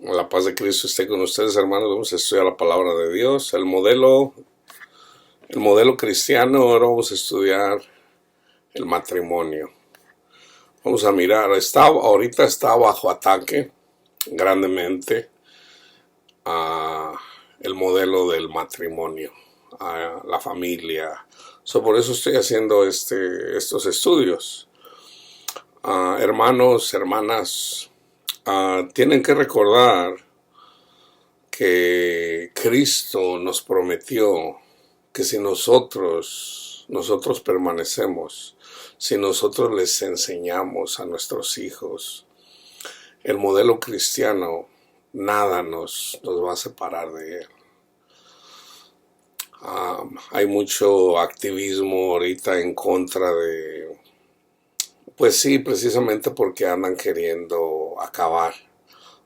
La paz de Cristo esté con ustedes, hermanos. Vamos a estudiar la palabra de Dios. El modelo cristiano. Ahora vamos a estudiar el matrimonio. Vamos a mirar. Ahorita está bajo ataque grandemente el modelo del matrimonio, la familia. Por eso estoy haciendo estos estudios. Hermanos, hermanas, tienen que recordar que Cristo nos prometió que si nosotros permanecemos, si nosotros les enseñamos a nuestros hijos el modelo cristiano, nada nos va a separar de él. Hay mucho activismo ahorita en contra de, pues sí, precisamente porque andan queriendo acabar.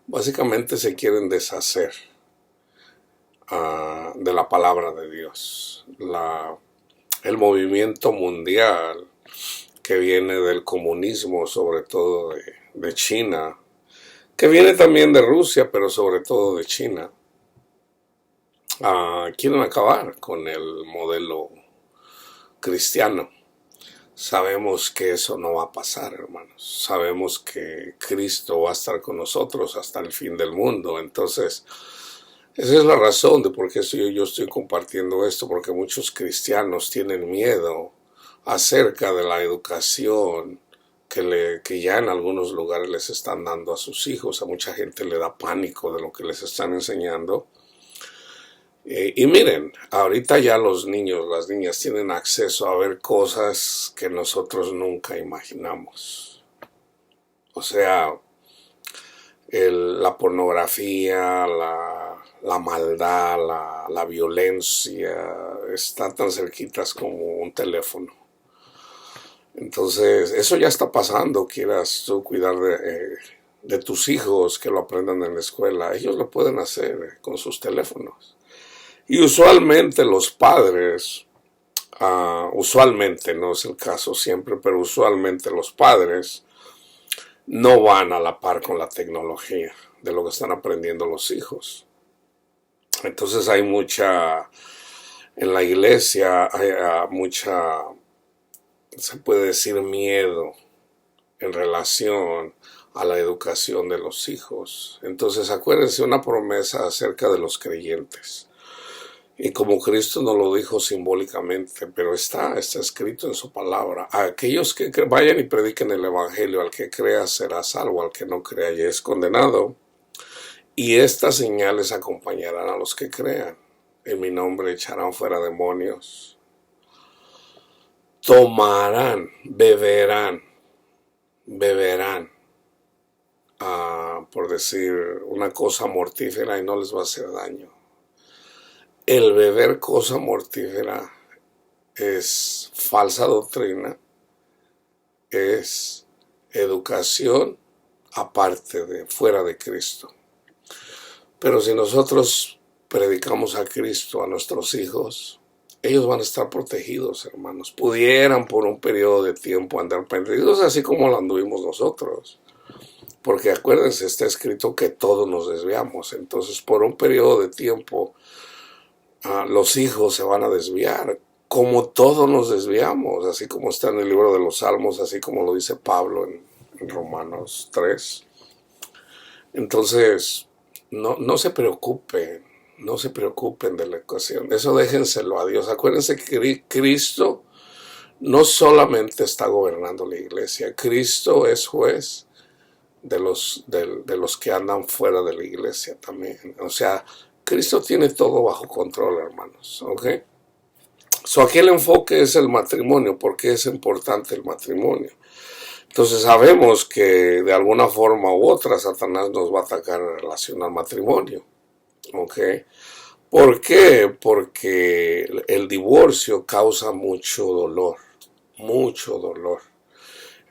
Básicamente se quieren deshacer de la palabra de Dios. El movimiento mundial que viene del comunismo, sobre todo de China, que viene también de Rusia, pero sobre todo de China, quieren acabar con el modelo cristiano. Sabemos que eso no va a pasar, hermanos. Sabemos que Cristo va a estar con nosotros hasta el fin del mundo. Entonces, esa es la razón de por qué yo estoy compartiendo esto, porque muchos cristianos tienen miedo acerca de la educación que ya en algunos lugares les están dando a sus hijos. A mucha gente le da pánico de lo que les están enseñando. Y miren, ahorita ya los niños, las niñas tienen acceso a ver cosas que nosotros nunca imaginamos. O sea, la pornografía, la maldad, la violencia, están tan cerquitas como un teléfono. Entonces, eso ya está pasando. Quieras tú cuidar de tus hijos, que lo aprendan en la escuela. Ellos lo pueden hacer con sus teléfonos. Y usualmente los padres, usualmente, no es el caso siempre, pero usualmente los padres no van a la par con la tecnología de lo que están aprendiendo los hijos. Entonces hay en la iglesia hay mucha, se puede decir, miedo en relación a la educación de los hijos. Entonces acuérdense una promesa acerca de los creyentes. Y como Cristo nos lo dijo simbólicamente, pero está escrito en su palabra. A aquellos que vayan y prediquen el evangelio, al que crea será salvo, al que no crea ya es condenado. Y estas señales acompañarán a los que crean. En mi nombre echarán fuera demonios. Tomarán, beberán, por decir una cosa mortífera y no les va a hacer daño. El beber cosa mortífera es falsa doctrina, es educación aparte de fuera de Cristo. Pero si nosotros predicamos a Cristo a nuestros hijos, ellos van a estar protegidos, hermanos. Pudieran por un periodo de tiempo andar perdidos, así como lo anduvimos nosotros. Porque acuérdense, está escrito que todos nos desviamos. Entonces, por un periodo de tiempo, los hijos se van a desviar, como todos nos desviamos, así como está en el libro de los Salmos, así como lo dice Pablo en Romanos 3. Entonces, no se preocupen, no se preocupen de la ecuación, eso déjenselo a Dios. Acuérdense que Cristo no solamente está gobernando la iglesia, Cristo es juez de los que andan fuera de la iglesia también. O sea, Cristo tiene todo bajo control, hermanos, ¿ok? Aquí el enfoque es el matrimonio. ¿Por qué es importante el matrimonio? Entonces sabemos que de alguna forma u otra Satanás nos va a atacar en relación al matrimonio, ¿ok? ¿Por qué? Porque el divorcio causa mucho dolor, mucho dolor.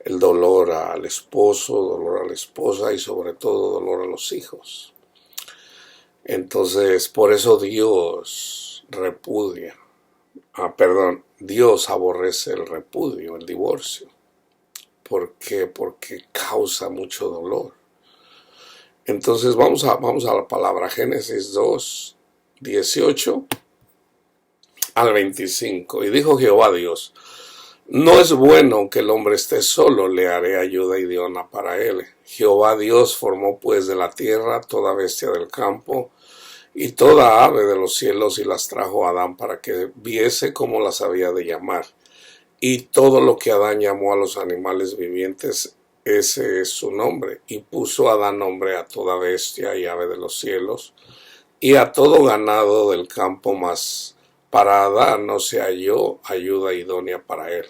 El dolor al esposo, dolor a la esposa y sobre todo dolor a los hijos. Entonces, por eso Dios repudia, Dios aborrece el repudio, el divorcio. ¿Por qué? Porque causa mucho dolor. Entonces vamos a la palabra Génesis 2, 18 al 25. Y dijo Jehová Dios: no es bueno que el hombre esté solo, le haré ayuda idónea para él. Jehová Dios formó pues de la tierra toda bestia del campo y toda ave de los cielos y las trajo a Adán para que viese cómo las había de llamar. Y todo lo que Adán llamó a los animales vivientes, ese es su nombre. Y puso Adán nombre a toda bestia y ave de los cielos y a todo ganado del campo, mas para Adán no se halló ayuda idónea para él.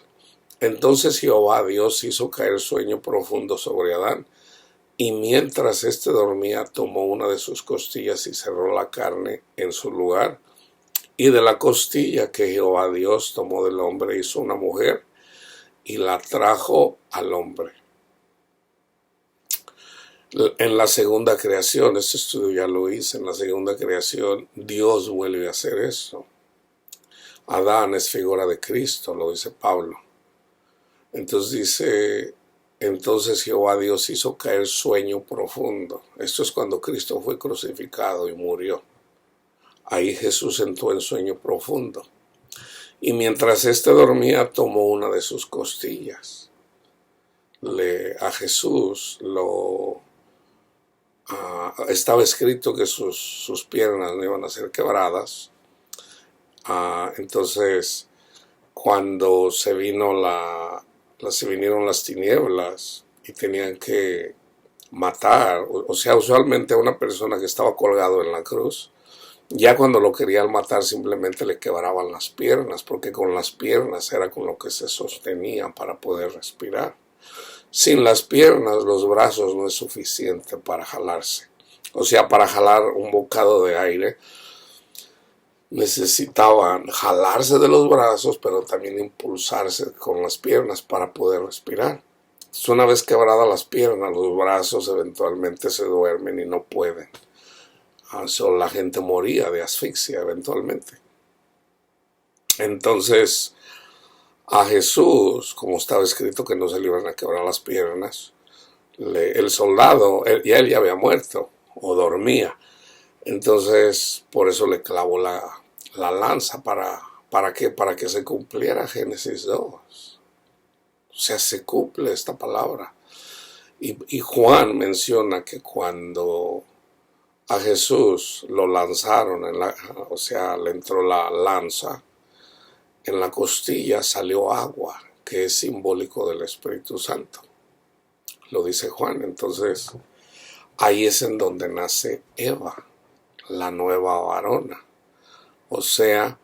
Entonces Jehová Dios hizo caer sueño profundo sobre Adán, y mientras éste dormía tomó una de sus costillas y cerró la carne en su lugar. Y de la costilla que Jehová Dios tomó del hombre hizo una mujer y la trajo al hombre. En la segunda creación, este estudio ya lo hice, en la segunda creación Dios vuelve a hacer eso. Adán es figura de Cristo, lo dice Pablo. Entonces dice, entonces Jehová Dios hizo caer sueño profundo. Esto es cuando Cristo fue crucificado y murió. Ahí Jesús entró en sueño profundo. Y mientras éste dormía, tomó una de sus costillas. A Jesús estaba escrito que sus piernas no iban a ser quebradas. Entonces, cuando se vinieron las tinieblas y tenían que matar, o sea, usualmente a una persona que estaba colgado en la cruz, ya cuando lo querían matar simplemente le quebraban las piernas, porque con las piernas era con lo que se sostenía para poder respirar. Sin las piernas, los brazos no es suficiente para jalarse. O sea, para jalar un bocado de aire, necesitaban jalarse de los brazos, pero también impulsarse con las piernas para poder respirar. Entonces, una vez quebradas las piernas, los brazos eventualmente se duermen y no pueden. So, la gente moría de asfixia eventualmente. Entonces, a Jesús, como estaba escrito que no se le iban a quebrar las piernas, el soldado, él ya había muerto o dormía. Entonces, por eso le clavó la lanza. ¿Para qué? Para que se cumpliera Génesis 2. O sea, se cumple esta palabra. Y Juan menciona que cuando a Jesús lo lanzaron, o sea, le entró la lanza, en la costilla salió agua, que es simbólico del Espíritu Santo. Lo dice Juan. Entonces, ahí es en donde nace Eva, la nueva varona. O sea,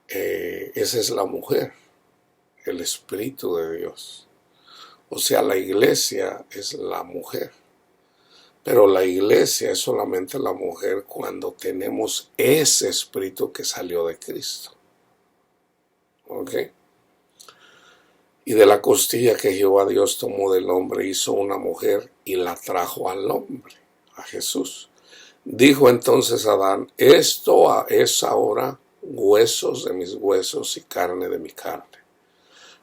esa es la mujer, el Espíritu de Dios. O sea, la iglesia es la mujer. Pero la iglesia es solamente la mujer cuando tenemos ese Espíritu que salió de Cristo. ¿Ok? Y de la costilla que Jehová Dios tomó del hombre hizo una mujer y la trajo al hombre, a Jesús. Dijo entonces Adán: esto es ahora huesos de mis huesos y carne de mi carne.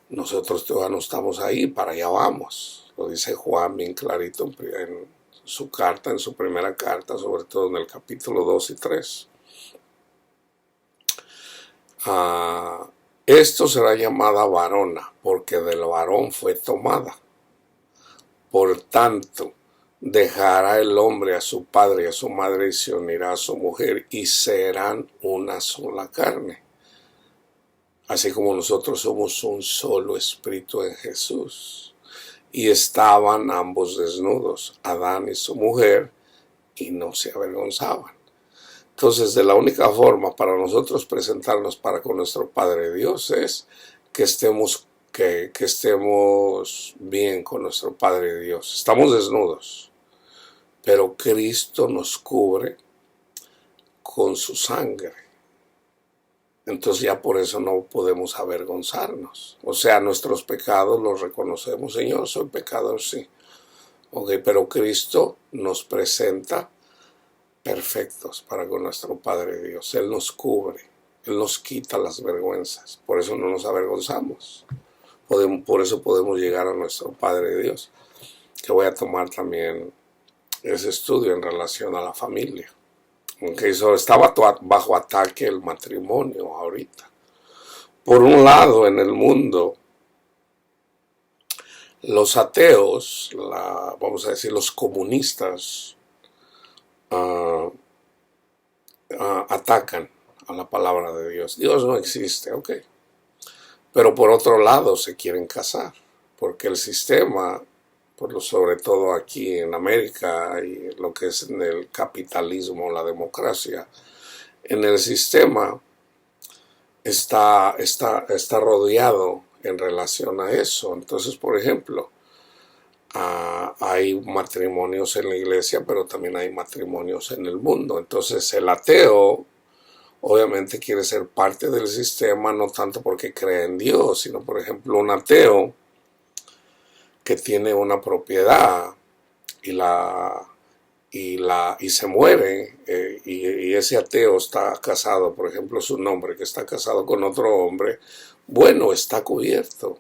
Nosotros todavía no estamos ahí, para allá vamos. Lo dice Juan bien clarito en su carta, en su primera carta, sobre todo en el capítulo 2 y 3. Esto será llamada varona, porque del varón fue tomada. Por tanto, dejará el hombre a su padre y a su madre y se unirá a su mujer y serán una sola carne. Así como nosotros somos un solo espíritu en Jesús. Y estaban ambos desnudos, Adán y su mujer, y no se avergonzaban. Entonces, de la única forma para nosotros presentarnos para con nuestro Padre Dios es que estemos bien con nuestro Padre Dios. Estamos desnudos, pero Cristo nos cubre con su sangre. Entonces ya por eso no podemos avergonzarnos. O sea, nuestros pecados los reconocemos. Señor, soy pecador, sí. Okay, pero Cristo nos presenta perfectos para con nuestro Padre Dios. Él nos cubre, Él nos quita las vergüenzas. Por eso no nos avergonzamos. Por eso podemos llegar a nuestro Padre Dios. Que voy a tomar también ese estudio en relación a la familia. Okay, eso estaba bajo ataque el matrimonio ahorita. Por un lado, en el mundo, los ateos, vamos a decir los comunistas, atacan a la palabra de Dios. Dios no existe, ok. Pero por otro lado se quieren casar, porque el sistema, sobre todo aquí en América y lo que es en el capitalismo, la democracia, en el sistema está rodeado en relación a eso. Entonces, por ejemplo, hay matrimonios en la iglesia, pero también hay matrimonios en el mundo. Entonces, el ateo obviamente quiere ser parte del sistema, no tanto porque cree en Dios, sino, por ejemplo, un ateo que tiene una propiedad y se muere, y ese ateo está casado, por ejemplo, su nombre, que está casado con otro hombre, bueno, está cubierto,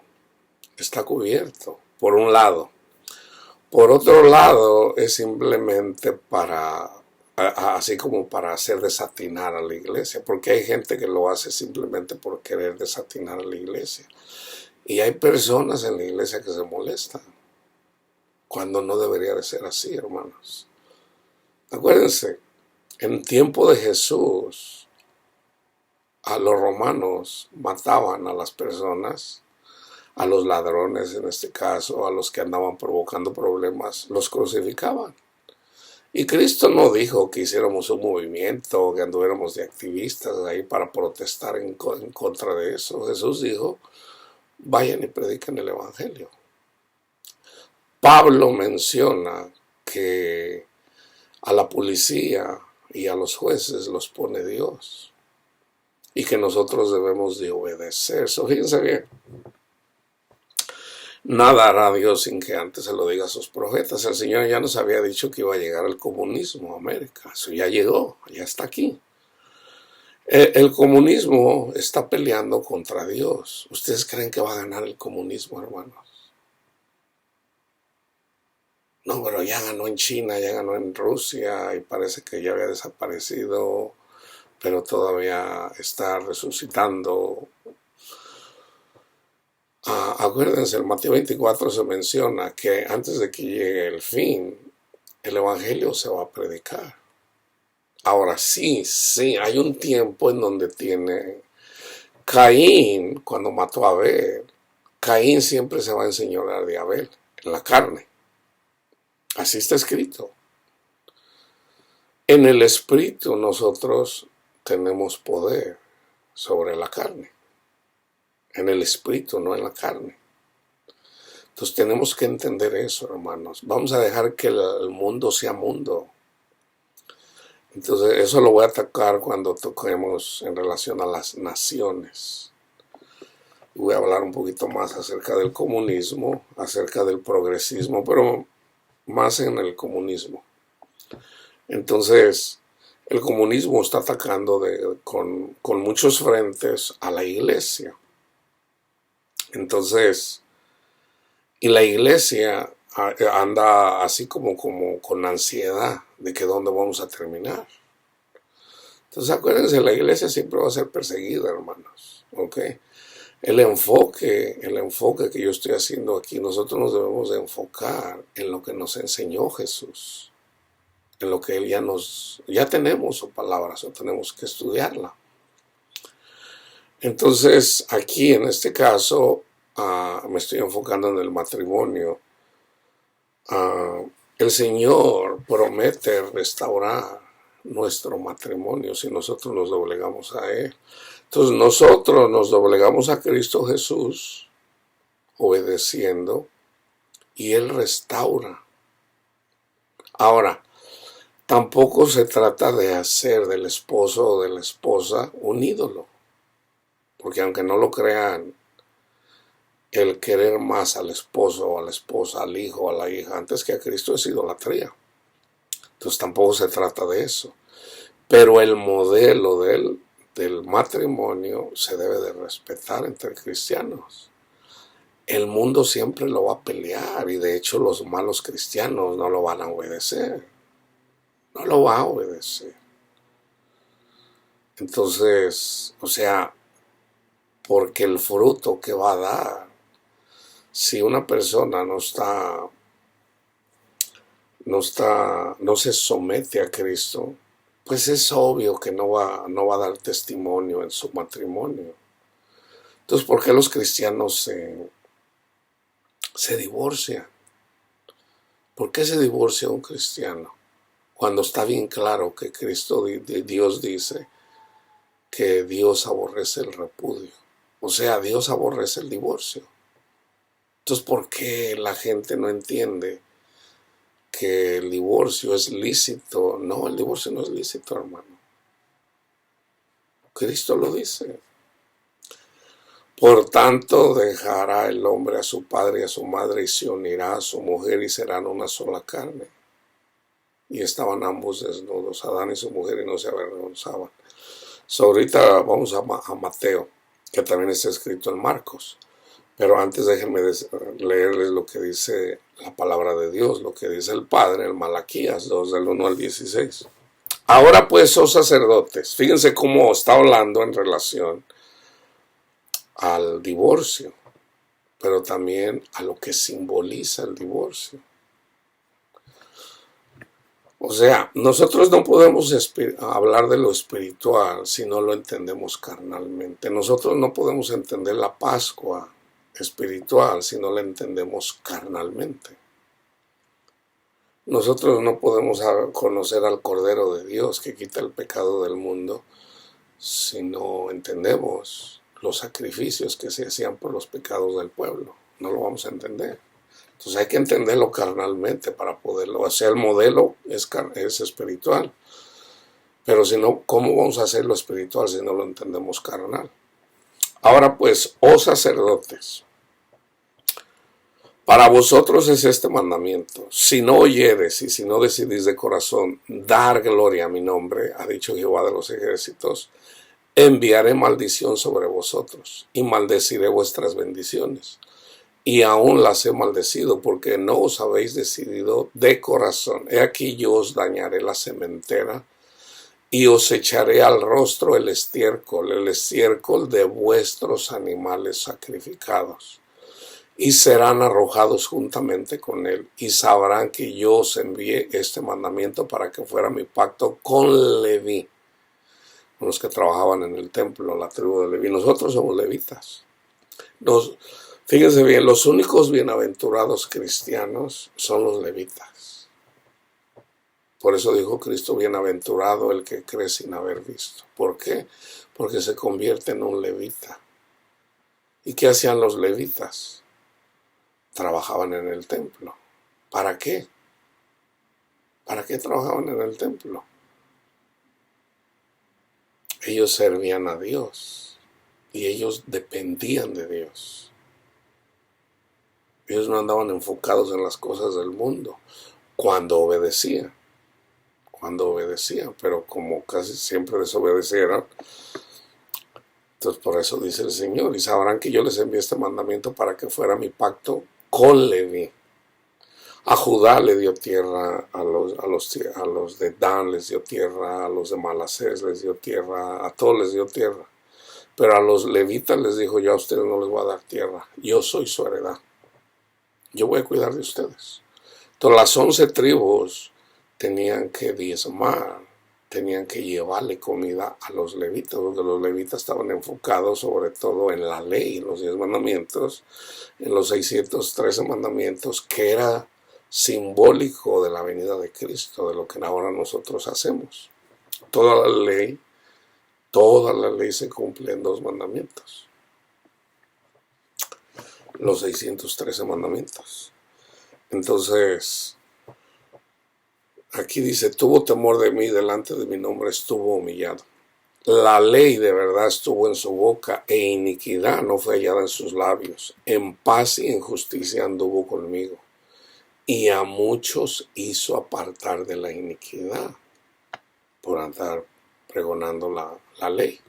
por un lado. Por otro lado, es simplemente así como para hacer desatinar a la iglesia, porque hay gente que lo hace simplemente por querer desatinar a la iglesia. Y hay personas en la iglesia que se molestan, cuando no debería de ser así, hermanos. Acuérdense, en tiempo de Jesús, a los romanos mataban a las personas, a los ladrones en este caso, a los que andaban provocando problemas, los crucificaban. Y Cristo no dijo que hiciéramos un movimiento, que anduviéramos de activistas ahí para protestar en contra de eso. Jesús dijo, vayan y prediquen el evangelio. Pablo menciona que a la policía y a los jueces los pone Dios y que nosotros debemos de obedecer. Fíjense bien. Nada hará Dios sin que antes se lo diga a sus profetas. El Señor ya nos había dicho que iba a llegar el comunismo a América. Eso ya llegó, ya está aquí. El comunismo está peleando contra Dios. ¿Ustedes creen que va a ganar el comunismo, hermanos? No, pero ya ganó en China, ya ganó en Rusia y parece que ya había desaparecido, pero todavía está resucitando. Acuérdense, en Mateo 24 se menciona que antes de que llegue el fin, el evangelio se va a predicar. Ahora sí, hay un tiempo en donde tiene Caín, cuando mató a Abel, Caín siempre se va a enseñorear de Abel, en la carne. Así está escrito. En el espíritu nosotros tenemos poder sobre la carne. En el espíritu, no en la carne. Entonces tenemos que entender eso, hermanos. Vamos a dejar que el mundo sea mundo. Entonces eso lo voy a tocar cuando toquemos en relación a las naciones. Voy a hablar un poquito más acerca del comunismo, acerca del progresismo, pero más en el comunismo. Entonces, el comunismo está atacando con muchos frentes a la iglesia. Entonces, y la iglesia anda así como con ansiedad de que dónde vamos a terminar. Entonces, acuérdense, la iglesia siempre va a ser perseguida, hermanos. ¿Ok? El enfoque que yo estoy haciendo aquí, nosotros nos debemos de enfocar en lo que nos enseñó Jesús, en lo que Él ya tenemos su palabra, solo tenemos que estudiarla. Entonces, aquí en este caso, me estoy enfocando en el matrimonio. El Señor promete restaurar nuestro matrimonio si nosotros nos doblegamos a Él. Entonces nosotros nos doblegamos a Cristo Jesús, obedeciendo, y Él restaura. Ahora, tampoco se trata de hacer del esposo o de la esposa un ídolo, porque aunque no lo crean, el querer más al esposo o a la esposa, al hijo o a la hija, antes que a Cristo es idolatría. Entonces tampoco se trata de eso. Pero el modelo del matrimonio se debe de respetar entre cristianos. El mundo siempre lo va a pelear y de hecho los malos cristianos no lo van a obedecer. no lo va a obedecer. Entonces, o sea, porque el fruto que va a dar, si una persona no se somete a Cristo, pues es obvio que no va a dar testimonio en su matrimonio. Entonces, ¿por qué los cristianos se divorcian? ¿Por qué se divorcia un cristiano? Cuando está bien claro que Dios dice que Dios aborrece el repudio. O sea, Dios aborrece el divorcio. Entonces, ¿por qué la gente no entiende que el divorcio es lícito? No, el divorcio no es lícito, hermano. Cristo lo dice. Por tanto, dejará el hombre a su padre y a su madre y se unirá a su mujer y serán una sola carne. Y estaban ambos desnudos, Adán y su mujer, y no se avergonzaban. Ahorita vamos a Mateo, que también está escrito en Marcos. Pero antes déjenme leerles lo que dice la palabra de Dios, lo que dice el Padre en Malaquías 2, del 1 al 16. Ahora pues, oh sacerdotes, fíjense cómo está hablando en relación al divorcio, pero también a lo que simboliza el divorcio. O sea, nosotros no podemos hablar de lo espiritual si no lo entendemos carnalmente. Nosotros no podemos entender la Pascua espiritual si no la entendemos carnalmente. Nosotros no podemos conocer al Cordero de Dios que quita el pecado del mundo si no entendemos los sacrificios que se hacían por los pecados del pueblo. No lo vamos a entender. Entonces hay que entenderlo carnalmente para poderlo. O sea, el modelo es espiritual. Pero si no, ¿cómo vamos a hacer lo espiritual si no lo entendemos carnal? Ahora pues, oh sacerdotes, para vosotros es este mandamiento. Si no oyeres y si no decidís de corazón dar gloria a mi nombre, ha dicho Jehová de los ejércitos, enviaré maldición sobre vosotros y maldeciré vuestras bendiciones. Y aún las he maldecido porque no os habéis decidido de corazón. He aquí yo os dañaré la sementera y os echaré al rostro el estiércol de vuestros animales sacrificados. Y serán arrojados juntamente con él, y sabrán que yo os envié este mandamiento para que fuera mi pacto con Leví, con los que trabajaban en el templo, la tribu de Leví. Nosotros somos levitas. Fíjense bien, los únicos bienaventurados cristianos son los levitas. Por eso dijo Cristo, bienaventurado el que cree sin haber visto. ¿Por qué? Porque se convierte en un levita. ¿Y qué hacían los levitas? Trabajaban en el templo. ¿Para qué? ¿Para qué trabajaban en el templo? Ellos servían a Dios y ellos dependían de Dios. Ellos no andaban enfocados en las cosas del mundo cuando obedecían, pero como casi siempre desobedecieron, entonces por eso dice el Señor, y sabrán que yo les envié este mandamiento para que fuera mi pacto con Leví. A Judá le dio tierra, a los de Dan les dio tierra, a los de Manasés les dio tierra, a todos les dio tierra. Pero a los levitas les dijo, yo a ustedes no les voy a dar tierra, yo soy su heredad. Yo voy a cuidar de ustedes. Entonces las 11 tribus tenían que diezmar, tenían que llevarle comida a los levitas, porque los levitas estaban enfocados sobre todo en la ley, en los 10 mandamientos, en los 613 mandamientos, que era simbólico de la venida de Cristo, de lo que ahora nosotros hacemos. Toda la ley se cumple en 2 mandamientos. Los 613 mandamientos. Entonces, aquí dice, tuvo temor de mí, delante de mi nombre estuvo humillado. La ley de verdad estuvo en su boca, e iniquidad no fue hallada en sus labios. En paz y en justicia anduvo conmigo. Y a muchos hizo apartar de la iniquidad por andar pregonando la ley.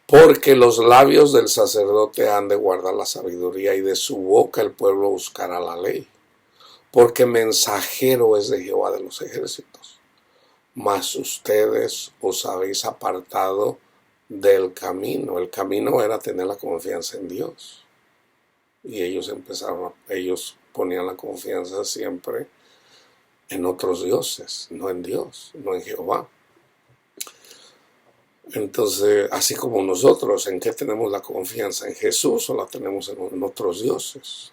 Porque los labios del sacerdote han de guardar la sabiduría, y de su boca el pueblo buscará la ley. Porque mensajero es de Jehová de los ejércitos. mas ustedes os habéis apartado del camino. El camino era tener la confianza en Dios. Y ellos ponían la confianza siempre en otros dioses, no en Dios, no en Jehová. Entonces, así como nosotros, ¿en qué tenemos la confianza? ¿En Jesús o la tenemos en otros dioses?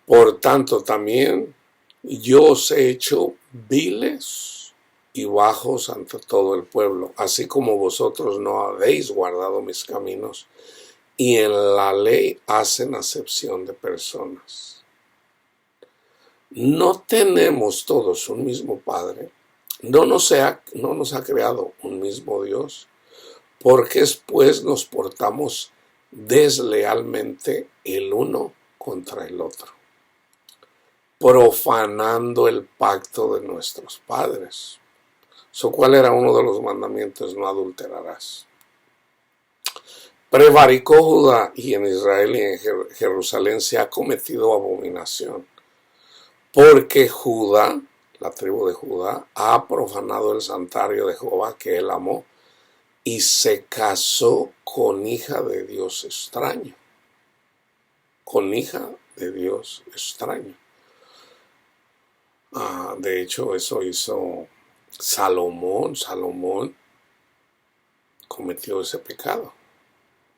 Por tanto, también yo os he hecho viles y bajos ante todo el pueblo, así como vosotros no habéis guardado mis caminos, y en la ley hacen acepción de personas. No tenemos todos un mismo Padre, no nos ha creado un mismo Dios, porque después nos portamos deslealmente el uno contra el otro, profanando el pacto de nuestros padres. ¿Cuál era uno de los mandamientos? No adulterarás. Prevaricó Judá, y en Israel y en Jerusalén se ha cometido abominación, porque Judá, la tribu de Judá, ha profanado el santuario de Jehová que él amó, y se casó con hija de Dios extraño. Con hija de Dios extraño. De hecho, eso hizo Salomón. Salomón cometió ese pecado.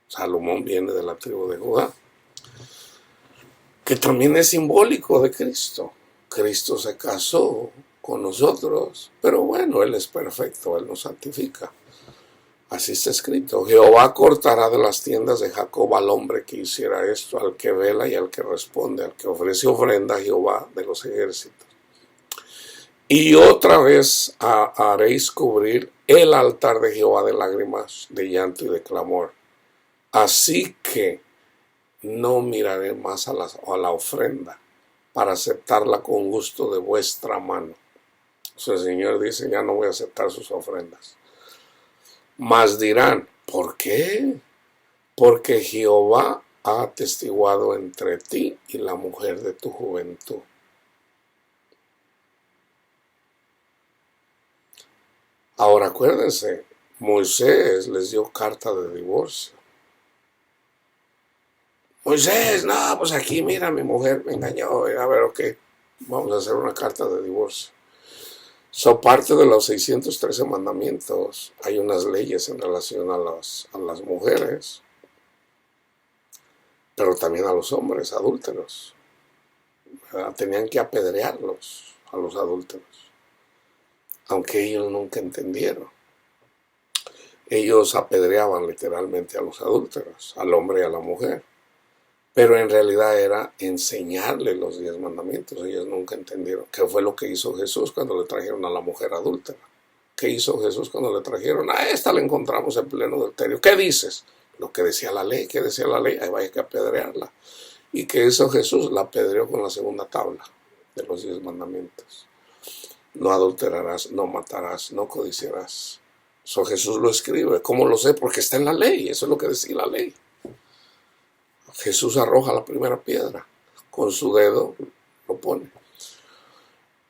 Salomón viene de la tribu de Judá, que también es simbólico de Cristo. Cristo se casó con nosotros, pero bueno, Él es perfecto, Él nos santifica. Así está escrito: Jehová cortará de las tiendas de Jacob al hombre que hiciera esto, al que vela y al que responde, al que ofrece ofrenda a Jehová de los ejércitos. Y otra vez haréis cubrir el altar de Jehová de lágrimas, de llanto y de clamor. Así que no miraré más a la ofrenda para aceptarla con gusto de vuestra mano. O sea, el Señor dice: ya no voy a aceptar sus ofrendas. Mas dirán: ¿por qué? Porque Jehová ha atestiguado entre ti y la mujer de tu juventud. Ahora acuérdense, Moisés les dio carta de divorcio. Moisés, no, pues aquí mira, mi mujer me engañó, a ver, ok, vamos a hacer una carta de divorcio. Parte de los 613 mandamientos, hay unas leyes en relación a las mujeres, pero también a los hombres adúlteros. Tenían que apedrearlos a los adúlteros, aunque ellos nunca entendieron. Ellos apedreaban literalmente a los adúlteros, al hombre y a la mujer, pero en realidad era enseñarles los 10 mandamientos. Ellos nunca entendieron qué fue lo que hizo Jesús cuando le trajeron a la mujer adúltera. ¿Qué hizo Jesús cuando le trajeron? A esta la encontramos en pleno adulterio. ¿Qué dices? Lo que decía la ley. ¿Qué decía la ley? Ahí vaya que apedrearla. ¿Y qué hizo Jesús? La apedreó con la segunda tabla de los 10 mandamientos. No adulterarás, no matarás, no codiciarás. Eso Jesús lo escribe. ¿Cómo lo sé? Porque está en la ley. Eso es lo que decía la ley. Jesús arroja la primera piedra. Con su dedo lo pone.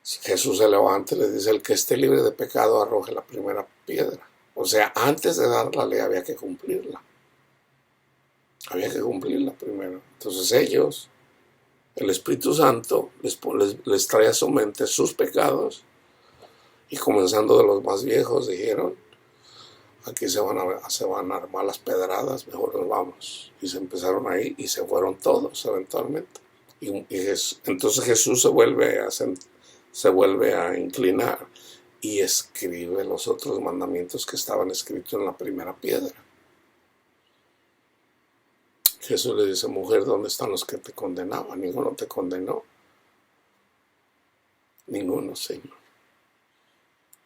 Si Jesús se levanta y le dice: el que esté libre de pecado arroje la primera piedra. O sea, antes de dar la ley había que cumplirla. Había que cumplirla primero. Entonces ellos, el Espíritu Santo, les trae a su mente sus pecados, y comenzando de los más viejos dijeron: aquí se van a armar las pedradas, mejor nos vamos. Y se empezaron ahí y se fueron todos eventualmente. Entonces Jesús se vuelve a inclinar y escribe los otros mandamientos que estaban escritos en la primera piedra. Jesús le dice: mujer, ¿dónde están los que te condenaban? Ninguno te condenó. Ninguno, Señor.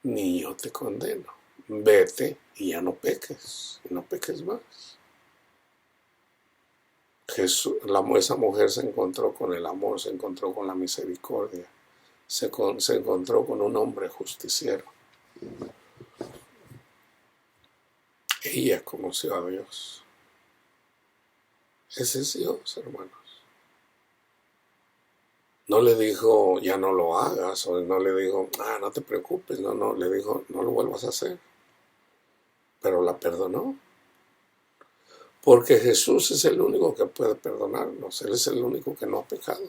Ni yo te condeno. Vete y ya no peques. Y no peques más. Esa mujer se encontró con el amor, se encontró con la misericordia, se encontró con un hombre justiciero. Ella conoció a Dios. Ese es Dios, hermanos. No le dijo, ya no lo hagas, o no le dijo, no te preocupes, no, le dijo, no lo vuelvas a hacer. Pero la perdonó. Porque Jesús es el único que puede perdonarnos. Él es el único que no ha pecado.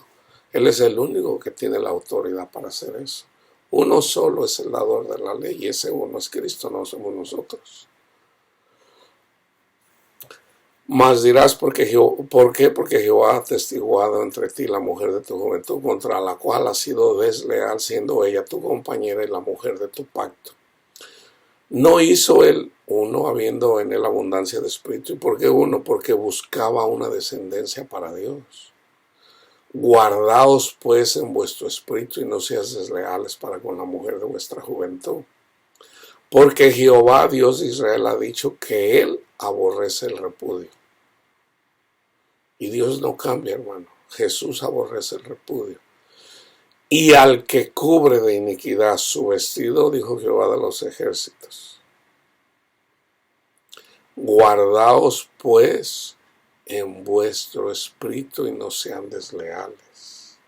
Él es el único que tiene la autoridad para hacer eso. Uno solo es el dador de la ley y ese uno es Cristo, no somos nosotros. Mas dirás, ¿por qué? Porque Jehová ha atestiguado entre ti la mujer de tu juventud, contra la cual has sido desleal, siendo ella tu compañera y la mujer de tu pacto. No hizo él uno, habiendo en él abundancia de espíritu. ¿Y por qué uno? Porque buscaba una descendencia para Dios. Guardaos pues en vuestro espíritu y no seas desleales para con la mujer de vuestra juventud. Porque Jehová, Dios de Israel, ha dicho que él aborrece el repudio. Y Dios no cambia, hermano. Jesús aborrece el repudio. Y al que cubre de iniquidad su vestido, dijo Jehová de los ejércitos. Guardaos pues en vuestro espíritu y no sean desleales.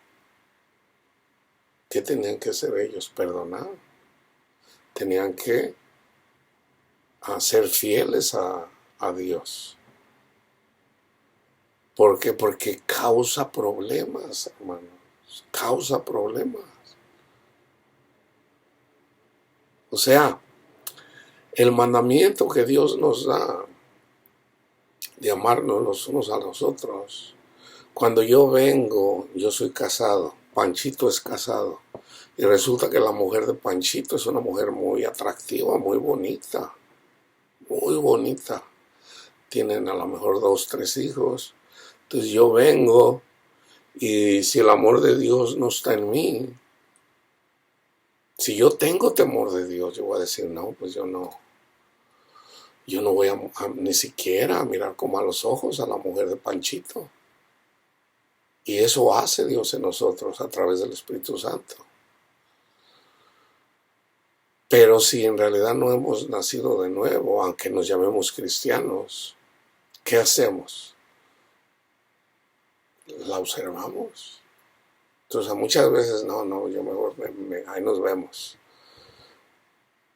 ¿Qué tenían que hacer ellos? Perdonar. Tenían que ser fieles a Dios. ¿Por qué? Porque causa problemas, hermanos. Causa problemas. O sea, el mandamiento que Dios nos da de amarnos los unos a los otros. Cuando yo vengo, yo soy casado, Panchito es casado, y resulta que la mujer de Panchito es una mujer muy atractiva, muy bonita, muy bonita. Tienen a lo mejor 2, 3 hijos. Entonces yo vengo y si el amor de Dios no está en mí, si yo tengo temor de Dios, yo voy a decir, no, pues yo no voy a ni siquiera a mirar con malos ojos a la mujer de Panchito. Y eso hace Dios en nosotros a través del Espíritu Santo. Pero si en realidad no hemos nacido de nuevo, aunque nos llamemos cristianos, ¿qué hacemos? La observamos. Entonces muchas veces, no, yo mejor, ahí nos vemos.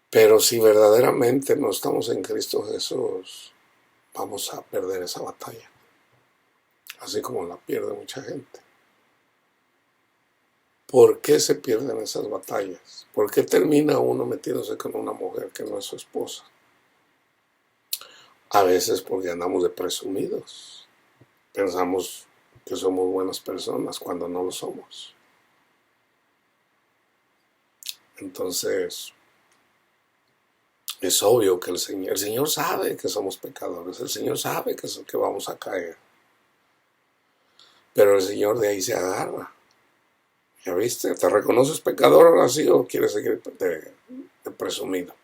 Pero si verdaderamente no estamos en Cristo Jesús, vamos a perder esa batalla. Así como la pierde mucha gente. ¿Por qué se pierden esas batallas? ¿Por qué termina uno metiéndose con una mujer que no es su esposa? A veces porque andamos de presumidos. Pensamos que somos buenas personas cuando no lo somos. Entonces, es obvio que el Señor sabe que somos pecadores. El Señor sabe que vamos a caer. Pero el Señor de ahí se agarra. ¿Ya viste? ¿Te reconoces pecador ahora sí o quieres seguir de presumido?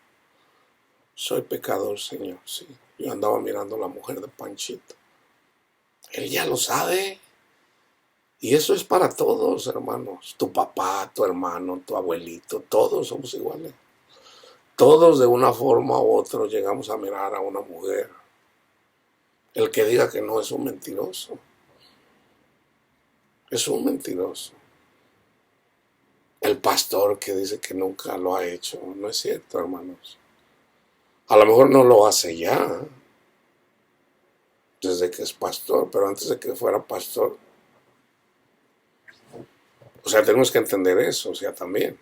Soy pecador, Señor, sí. Yo andaba mirando a la mujer de Panchito. Él ya lo sabe. Y eso es para todos, hermanos. Tu papá, tu hermano, tu abuelito, todos somos iguales. Todos de una forma u otra llegamos a mirar a una mujer. El que diga que no es un mentiroso. Es un mentiroso. El pastor que dice que nunca lo ha hecho. No es cierto, hermanos. A lo mejor no lo hace ya, desde que es pastor, pero antes de que fuera pastor. O sea, tenemos que entender eso, o sea, también.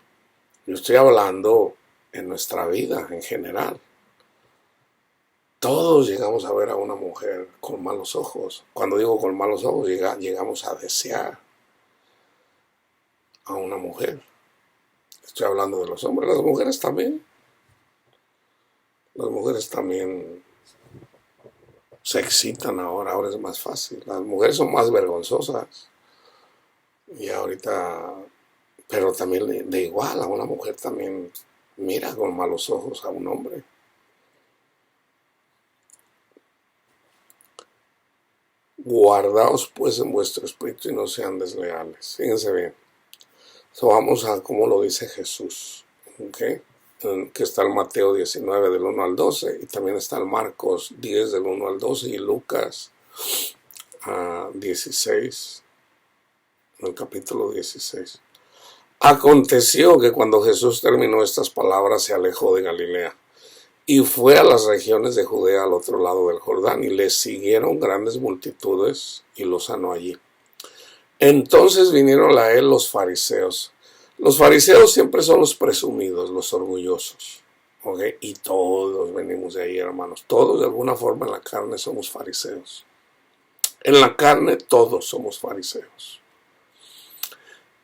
Yo estoy hablando en nuestra vida en general. Todos llegamos a ver a una mujer con malos ojos. Cuando digo con malos ojos, llegamos a desear a una mujer. Estoy hablando de los hombres, las mujeres también. Las mujeres también se excitan ahora es más fácil. Las mujeres son más vergonzosas. Y ahorita, pero también de igual, a una mujer también mira con malos ojos a un hombre. Guardaos pues en vuestro espíritu y no sean desleales. Fíjense bien. Vamos a cómo lo dice Jesús. ¿Okay? Que está el Mateo 19 del 1 al 12 y también está el Marcos 10 del 1 al 12 y Lucas 16 en el capítulo 16. Aconteció que cuando Jesús terminó estas palabras se alejó de Galilea y fue a las regiones de Judea al otro lado del Jordán, y le siguieron grandes multitudes y lo sanó allí. Entonces vinieron a él los fariseos. Los fariseos siempre son los presumidos, los orgullosos. ¿Okay? Y todos venimos de ahí, hermanos. Todos de alguna forma en la carne somos fariseos. En la carne todos somos fariseos.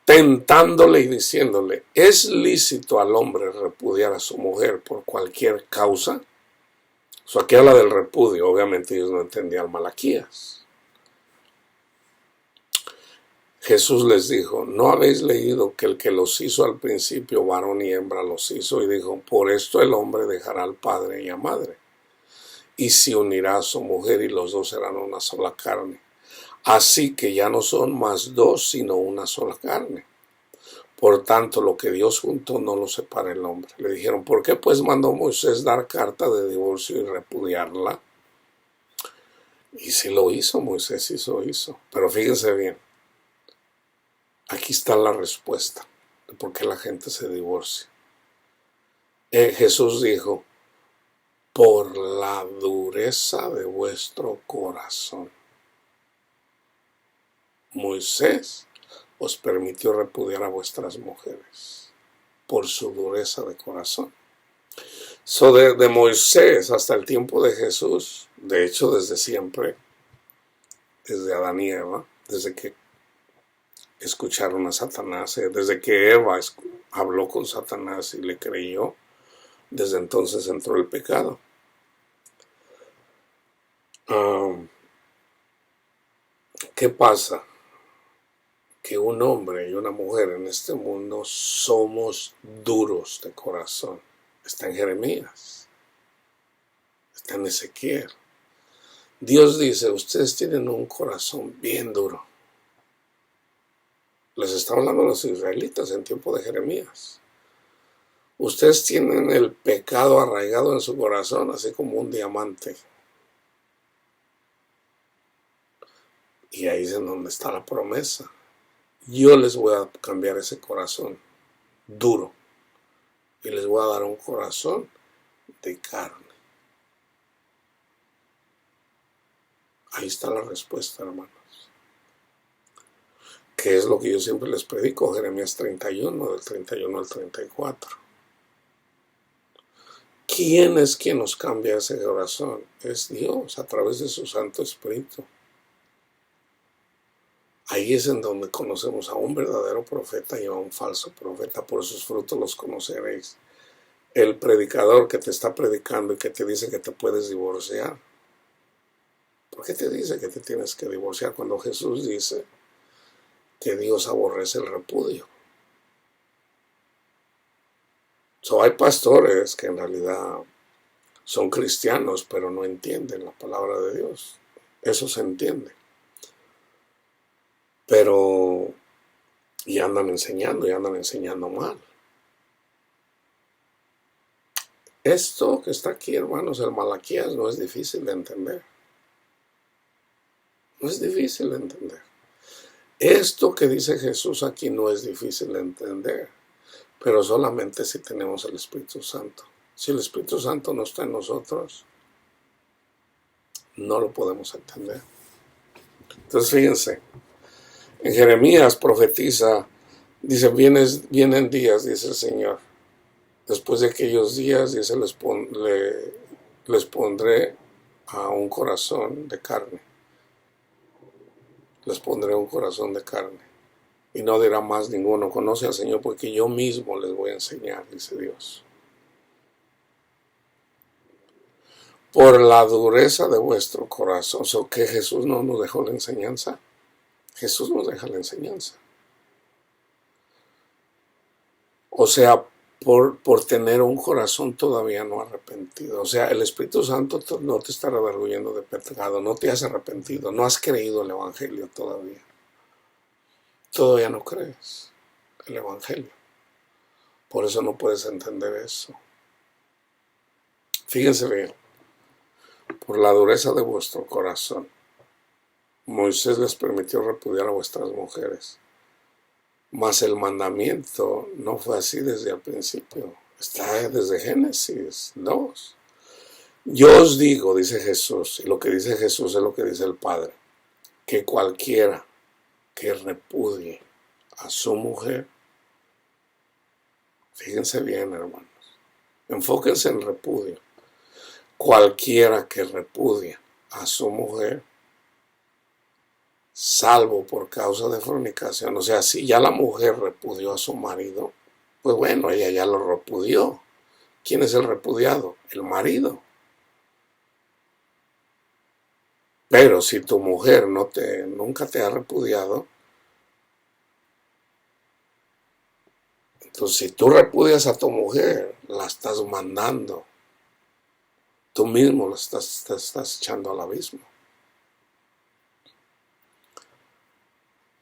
Tentándole y diciéndole: ¿es lícito al hombre repudiar a su mujer por cualquier causa? Eso aquí habla del repudio. Obviamente ellos no entendían Malaquías. Jesús les dijo: ¿no habéis leído que el que los hizo al principio, varón y hembra los hizo? Y dijo: por esto el hombre dejará al padre y a madre, y se unirá a su mujer, y los dos serán una sola carne. Así que ya no son más dos, sino una sola carne. Por tanto, lo que Dios juntó no lo separa el hombre. Le dijeron: ¿por qué pues mandó Moisés dar carta de divorcio y repudiarla? Y sí lo hizo, Moisés sí lo hizo. Pero fíjense bien, aquí está la respuesta de por qué la gente se divorcia. Jesús dijo: por la dureza de vuestro corazón. Moisés os permitió repudiar a vuestras mujeres por su dureza de corazón. De Moisés hasta el tiempo de Jesús, de hecho desde siempre, desde Adán y Eva, desde que escucharon a Satanás, desde que Eva habló con Satanás y le creyó, desde entonces entró el pecado. ¿Qué pasa? Que un hombre y una mujer en este mundo somos duros de corazón. Está en Jeremías, está en Ezequiel. Dios dice: ustedes tienen un corazón bien duro. Les está hablando a los israelitas en tiempo de Jeremías. Ustedes tienen el pecado arraigado en su corazón, así como un diamante. Y ahí es en donde está la promesa. Yo les voy a cambiar ese corazón duro y les voy a dar un corazón de carne. Ahí está la respuesta, hermanos. Que es lo que yo siempre les predico, Jeremías 31, del 31 al 34. ¿Quién es quien nos cambia ese corazón? Es Dios, a través de su Santo Espíritu. Ahí es en donde conocemos a un verdadero profeta y a un falso profeta. Por sus frutos los conoceréis. El predicador que te está predicando y que te dice que te puedes divorciar. ¿Por qué te dice que te tienes que divorciar cuando Jesús dice que Dios aborrece el repudio? Hay pastores que en realidad son cristianos, pero no entienden la palabra de Dios. Eso se entiende. Pero y andan enseñando mal. Esto que está aquí, hermanos, el Malaquías, no es difícil de entender. No es difícil de entender. Esto que dice Jesús aquí no es difícil de entender, pero solamente si tenemos el Espíritu Santo. Si el Espíritu Santo no está en nosotros, no lo podemos entender. Entonces fíjense, en Jeremías profetiza, dice: vienen días, dice el Señor. Después de aquellos días, dice, les pondré a un corazón de carne. Les pondré un corazón de carne. Y no dirá más ninguno: conoce al Señor, porque yo mismo les voy a enseñar, dice Dios. Por la dureza de vuestro corazón. ¿Que Jesús no nos dejó la enseñanza? Jesús nos deja la enseñanza. O sea, por tener un corazón todavía no arrepentido. O sea, el Espíritu Santo no te está redarguyendo de pecado, no te has arrepentido, no has creído el Evangelio todavía. Todavía no crees el Evangelio. Por eso no puedes entender eso. Fíjense bien. Por la dureza de vuestro corazón, Moisés les permitió repudiar a vuestras mujeres. Mas el mandamiento no fue así desde el principio. Está desde Génesis 2. Yo os digo, dice Jesús, y lo que dice Jesús es lo que dice el Padre, que cualquiera que repudie a su mujer, fíjense bien, hermanos, enfóquense en repudio. Cualquiera que repudia a su mujer, salvo por causa de fornicación, o sea, si ya la mujer repudió a su marido, pues bueno, ella ya lo repudió. ¿Quién es el repudiado? El marido. Pero si tu mujer nunca te ha repudiado, entonces si tú repudias a tu mujer, la estás mandando. Tú mismo te estás echando al abismo.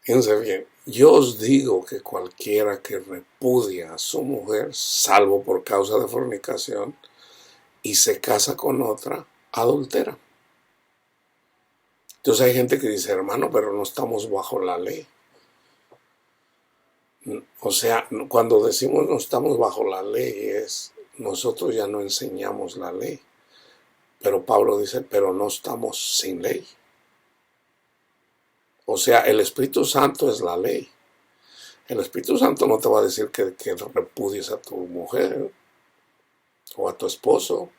Fíjense bien, yo os digo que cualquiera que repudia a su mujer, salvo por causa de fornicación, y se casa con otra, adultera. Entonces hay gente que dice, hermano, pero no estamos bajo la ley. O sea, cuando decimos no estamos bajo la ley es, nosotros ya no enseñamos la ley. Pero Pablo dice, pero no estamos sin ley. O sea, el Espíritu Santo es la ley. El Espíritu Santo no te va a decir que repudies a tu mujer o a tu esposo.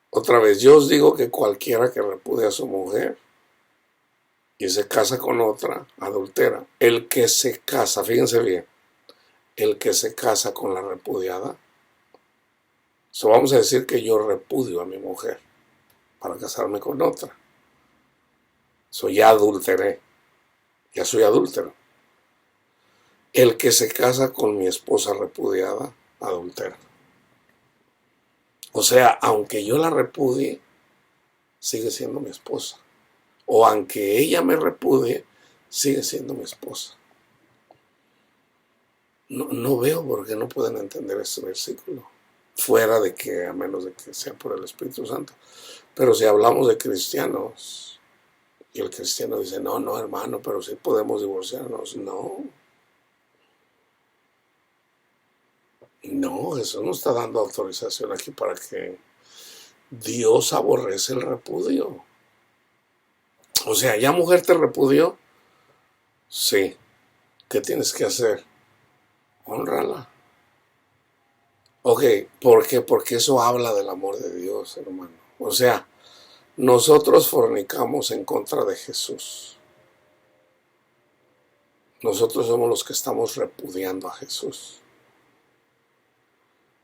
Otra vez, yo os digo que cualquiera que repudie a su mujer y se casa con otra, adultera. El que se casa, fíjense bien, el que se casa con la repudiada, vamos a decir que yo repudio a mi mujer para casarme con otra. Ya adulteré, ya soy adúltero. El que se casa con mi esposa repudiada, adultera. O sea, aunque yo la repudie, sigue siendo mi esposa. O aunque ella me repudie, sigue siendo mi esposa. No veo por qué no pueden entender este versículo. Fuera de que, a menos de que sea por el Espíritu Santo. Pero si hablamos de cristianos, y el cristiano dice, no, hermano, pero sí podemos divorciarnos. No, Jesús no está dando autorización aquí para que Dios aborrece el repudio. O sea, ¿ya mujer te repudió? Sí. ¿Qué tienes que hacer? Honrala. Ok, ¿por qué? Porque eso habla del amor de Dios, hermano. O sea, nosotros fornicamos en contra de Jesús. Nosotros somos los que estamos repudiando a Jesús.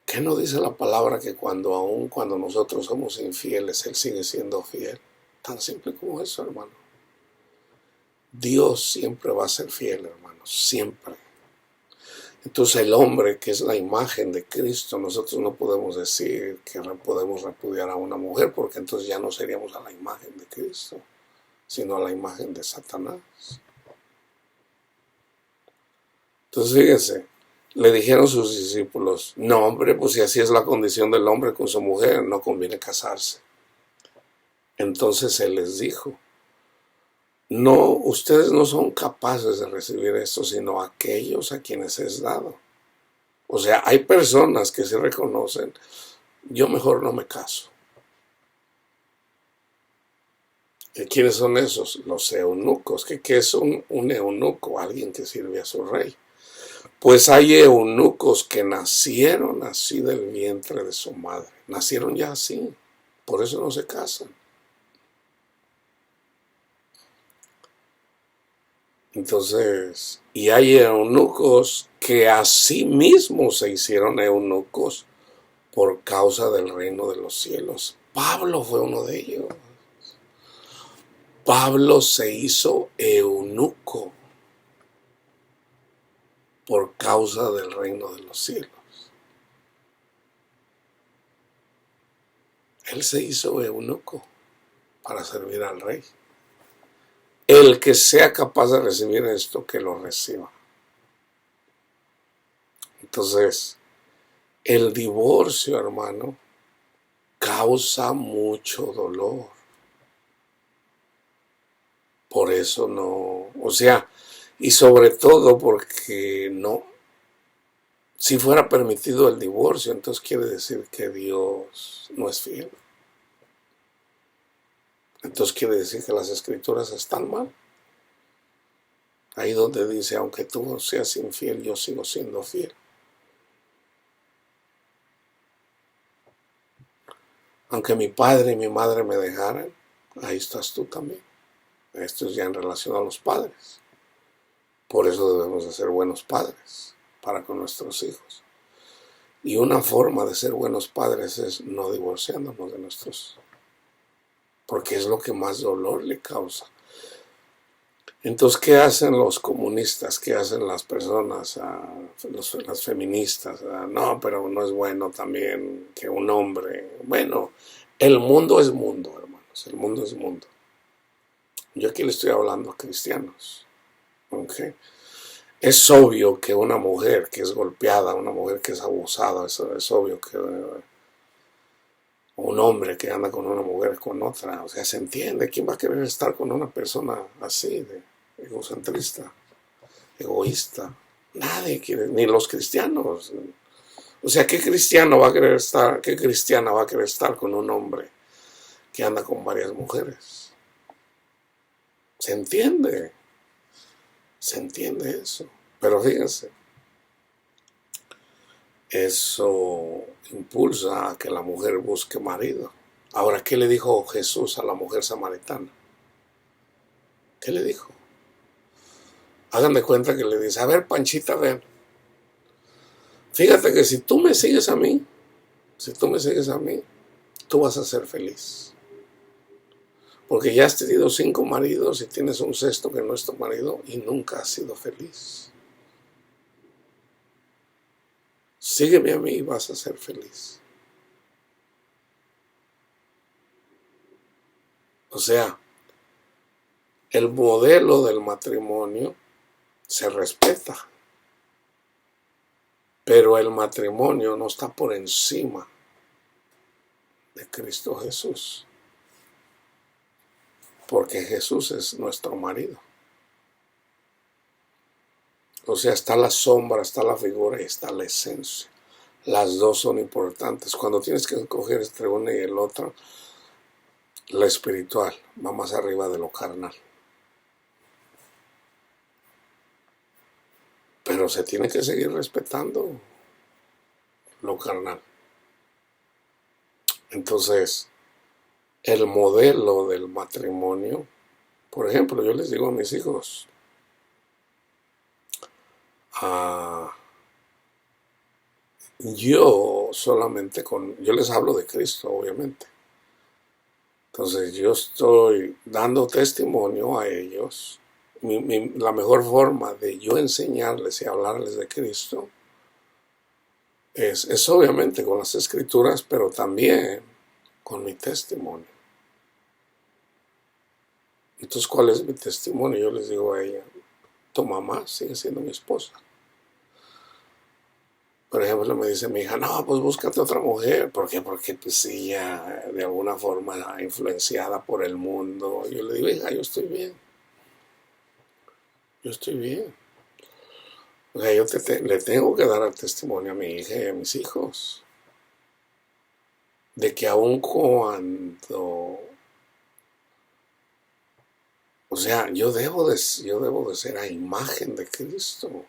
¿Qué no dice la palabra que aun cuando nosotros somos infieles, Él sigue siendo fiel? Tan simple como eso, hermano. Dios siempre va a ser fiel, hermano, siempre. Entonces el hombre, que es la imagen de Cristo, nosotros no podemos decir que podemos repudiar a una mujer, porque entonces ya no seríamos a la imagen de Cristo, sino a la imagen de Satanás. Entonces fíjense, le dijeron sus discípulos, no hombre, pues si así es la condición del hombre con su mujer, no conviene casarse. Entonces Él les dijo, no, ustedes no son capaces de recibir esto, sino aquellos a quienes es dado. O sea, hay personas que se reconocen, yo mejor no me caso. ¿Quiénes son esos? Los eunucos. ¿Qué es un eunuco? Alguien que sirve a su rey. Pues hay eunucos que nacieron así del vientre de su madre. Nacieron ya así. Por eso no se casan. Entonces, y hay eunucos que a sí mismos se hicieron eunucos por causa del reino de los cielos. Pablo fue uno de ellos. Pablo se hizo eunuco por causa del reino de los cielos. Él se hizo eunuco para servir al rey. El que sea capaz de recibir esto, que lo reciba. Entonces, el divorcio, hermano, causa mucho dolor. Por eso no, o sea, y sobre todo porque no, si fuera permitido el divorcio, entonces quiere decir que Dios no es fiel. Entonces quiere decir que las escrituras están mal. Ahí donde dice, aunque tú seas infiel, yo sigo siendo fiel. Aunque mi padre y mi madre me dejaran, ahí estás tú también. Esto es ya en relación a los padres. Por eso debemos de ser buenos padres para con nuestros hijos. Y una forma de ser buenos padres es no divorciándonos de nuestros, porque es lo que más dolor le causa. Entonces, ¿qué hacen los comunistas? ¿Qué hacen las personas, las feministas? No, pero no es bueno también que un hombre... Bueno, el mundo es mundo, hermanos, el mundo es mundo. Yo aquí le estoy hablando a cristianos, ¿ok? Es obvio que una mujer que es golpeada, una mujer que es abusada, es obvio que un hombre que anda con una mujer con otra, o sea, se entiende. ¿Quién va a querer estar con una persona así, de egocentrista, egoísta? Nadie quiere, ni los cristianos. O sea, ¿qué cristiano va a querer estar, qué cristiana va a querer estar con un hombre que anda con varias mujeres? Se entiende eso. Pero fíjense, eso impulsa a que la mujer busque marido. Ahora, ¿qué le dijo Jesús a la mujer samaritana? ¿Qué le dijo? Hagan de cuenta que le dice, a ver, Panchita, ven. Fíjate que si tú me sigues a mí, tú vas a ser feliz. Porque ya has tenido 5 maridos y tienes un sexto que no es tu marido y nunca has sido feliz. Sígueme a mí y vas a ser feliz. O sea, el modelo del matrimonio se respeta, pero el matrimonio no está por encima de Cristo Jesús, porque Jesús es nuestro marido. O sea, está la sombra, está la figura y está la esencia. Las dos son importantes. Cuando tienes que escoger entre uno y el otro, lo espiritual va más arriba de lo carnal. Pero se tiene que seguir respetando lo carnal. Entonces, el modelo del matrimonio, por ejemplo, yo les digo a mis hijos, yo les hablo de Cristo, obviamente. Entonces yo estoy dando testimonio a ellos. La mejor forma de yo enseñarles y hablarles de Cristo es obviamente con las escrituras, pero también con mi testimonio. Entonces, ¿cuál es mi testimonio? Yo les digo a ella, tu mamá sigue siendo mi esposa. Por ejemplo, me dice mi hija, no, pues búscate otra mujer. ¿Por qué? Porque pues ella de alguna forma influenciada por el mundo. Yo le digo, hija, yo estoy bien. Yo estoy bien. O sea, yo le tengo que dar el testimonio a mi hija y a mis hijos de que aun cuando, o sea, yo debo de ser a imagen de Cristo.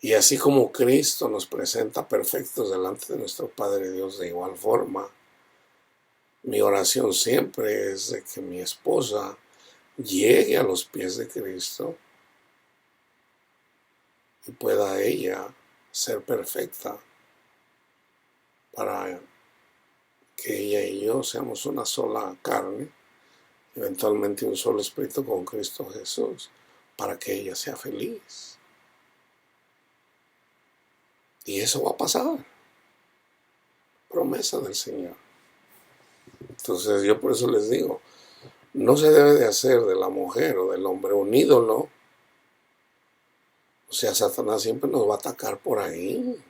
Y así como Cristo nos presenta perfectos delante de nuestro Padre Dios, de igual forma, mi oración siempre es de que mi esposa llegue a los pies de Cristo y pueda ella ser perfecta para que ella y yo seamos una sola carne, eventualmente un solo espíritu con Cristo Jesús, para que ella sea feliz. Y eso va a pasar. Promesa del Señor. Entonces yo por eso les digo, no se debe de hacer de la mujer o del hombre un ídolo. O sea, Satanás siempre nos va a atacar por ahí.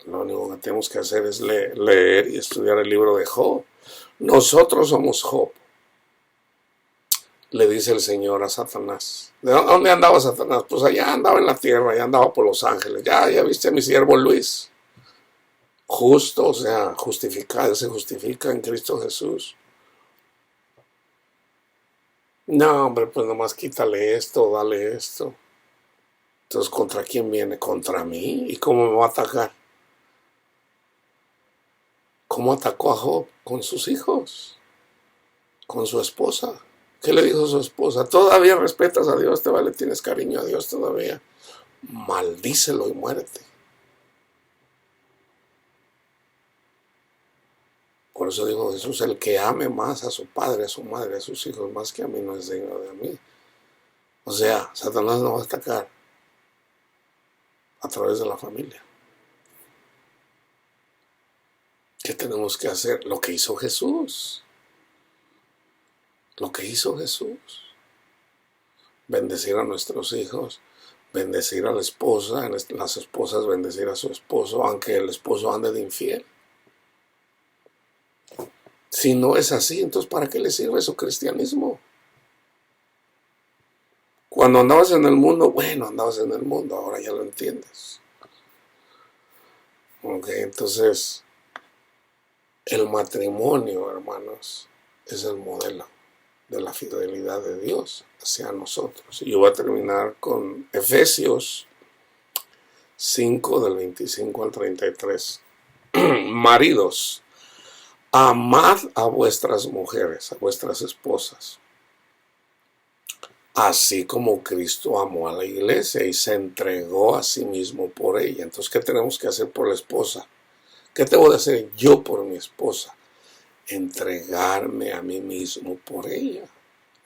Lo único que tenemos que hacer es leer y estudiar el libro de Job. Nosotros somos Job. le dice el Señor a Satanás. ¿De dónde andaba Satanás? Pues allá andaba en la tierra, allá andaba por los ángeles. Ya viste a mi siervo Luis. Justo, o sea, justificado, se justifica en Cristo Jesús. No, hombre, pues nomás quítale esto, dale esto. Entonces, ¿contra quién viene? Contra mí. ¿Y cómo me va a atacar? ¿Cómo atacó a Job? Con sus hijos, con su esposa. ¿Qué le dijo su esposa? Todavía respetas a Dios, te vale, tienes cariño a Dios todavía. Maldícelo y muérete. Por eso dijo Jesús, el que ame más a su padre, a su madre, a sus hijos, más que a mí, no es digno de mí. O sea, Satanás no va a atacar a través de la familia. ¿Qué tenemos que hacer? Lo que hizo Jesús. Lo que hizo Jesús. Bendecir a nuestros hijos, bendecir a la esposa, las esposas bendecir a su esposo, aunque el esposo ande de infiel. Si no es así, entonces ¿para qué le sirve su cristianismo? Cuando andabas en el mundo, bueno, andabas en el mundo, ahora ya lo entiendes. Ok, entonces el matrimonio, hermanos, es el modelo de la fidelidad de Dios hacia nosotros. Y yo voy a terminar con Efesios 5 del 25 al 33. Maridos, amad a vuestras mujeres, a vuestras esposas, así como Cristo amó a la iglesia y se entregó a sí mismo por ella. Entonces, ¿qué tenemos que hacer por la esposa? ¿Qué tengo que hacer yo por mi esposa? Entregarme a mí mismo por ella,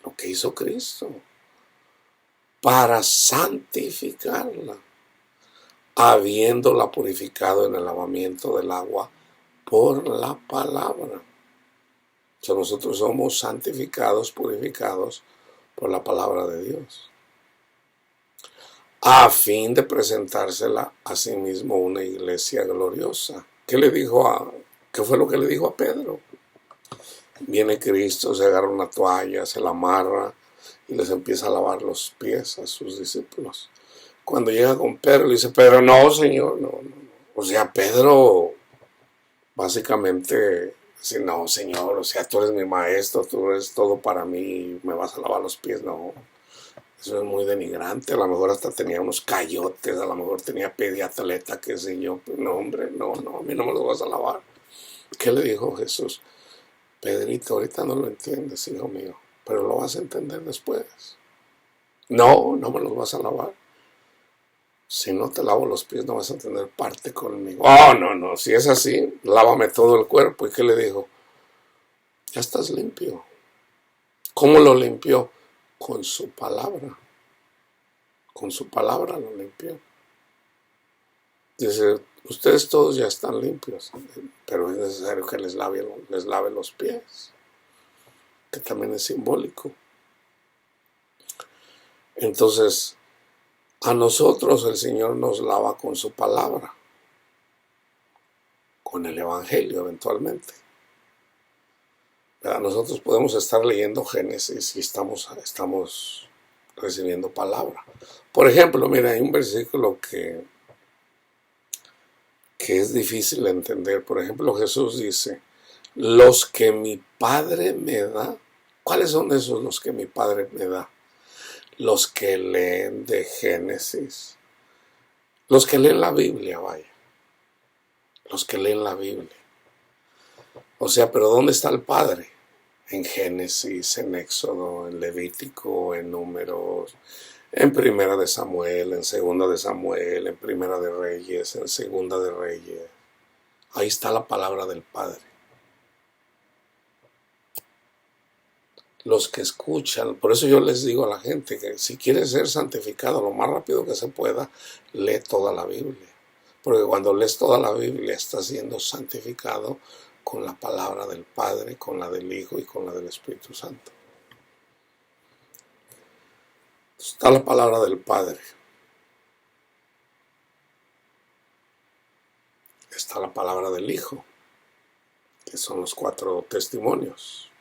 lo que hizo Cristo, para santificarla, habiéndola purificado en el lavamiento del agua por la palabra. O sea, nosotros somos santificados, purificados por la palabra de Dios, a fin de presentársela a sí mismo una iglesia gloriosa. ¿Qué fue lo que le dijo a Pedro? Viene Cristo, se agarra una toalla, se la amarra y les empieza a lavar los pies a sus discípulos. Cuando llega con Pedro, le dice, Pedro, no, Señor, no. O sea, Pedro básicamente dice, no, Señor, o sea, tú eres mi maestro, tú eres todo para mí, me vas a lavar los pies, no. Eso es muy denigrante, a lo mejor hasta tenía unos cayotes, a lo mejor tenía pie de atleta, qué sé yo. No, hombre, no, a mí no me los vas a lavar. ¿Qué le dijo Jesús? Pedrito, ahorita no lo entiendes, hijo mío, pero lo vas a entender después. No me los vas a lavar. Si no te lavo los pies no vas a tener parte conmigo. Oh, no, si es así, lávame todo el cuerpo. ¿Y qué le dijo? Ya estás limpio. ¿Cómo lo limpió? Con su palabra. Con su palabra lo limpió. Dice, ustedes todos ya están limpios, pero es necesario que les lave los pies, que también es simbólico. Entonces, a nosotros el Señor nos lava con su palabra, con el Evangelio eventualmente. ¿Verdad? Nosotros podemos estar leyendo Génesis y estamos recibiendo palabra. Por ejemplo, mira, hay un versículo que es difícil de entender. Por ejemplo, Jesús dice, los que mi Padre me da. ¿Cuáles son esos los que mi Padre me da? Los que leen de Génesis. Los que leen la Biblia, vaya. Los que leen la Biblia. O sea, pero ¿dónde está el Padre? En Génesis, en Éxodo, en Levítico, en Números, en Primera de Samuel, en Segunda de Samuel, en Primera de Reyes, en Segunda de Reyes. Ahí está la palabra del Padre. Los que escuchan, por eso yo les digo a la gente que si quieres ser santificado lo más rápido que se pueda, lee toda la Biblia. Porque cuando lees toda la Biblia estás siendo santificado con la palabra del Padre, con la del Hijo y con la del Espíritu Santo. Está la palabra del Padre. Está la palabra del Hijo, que son los 4 testimonios.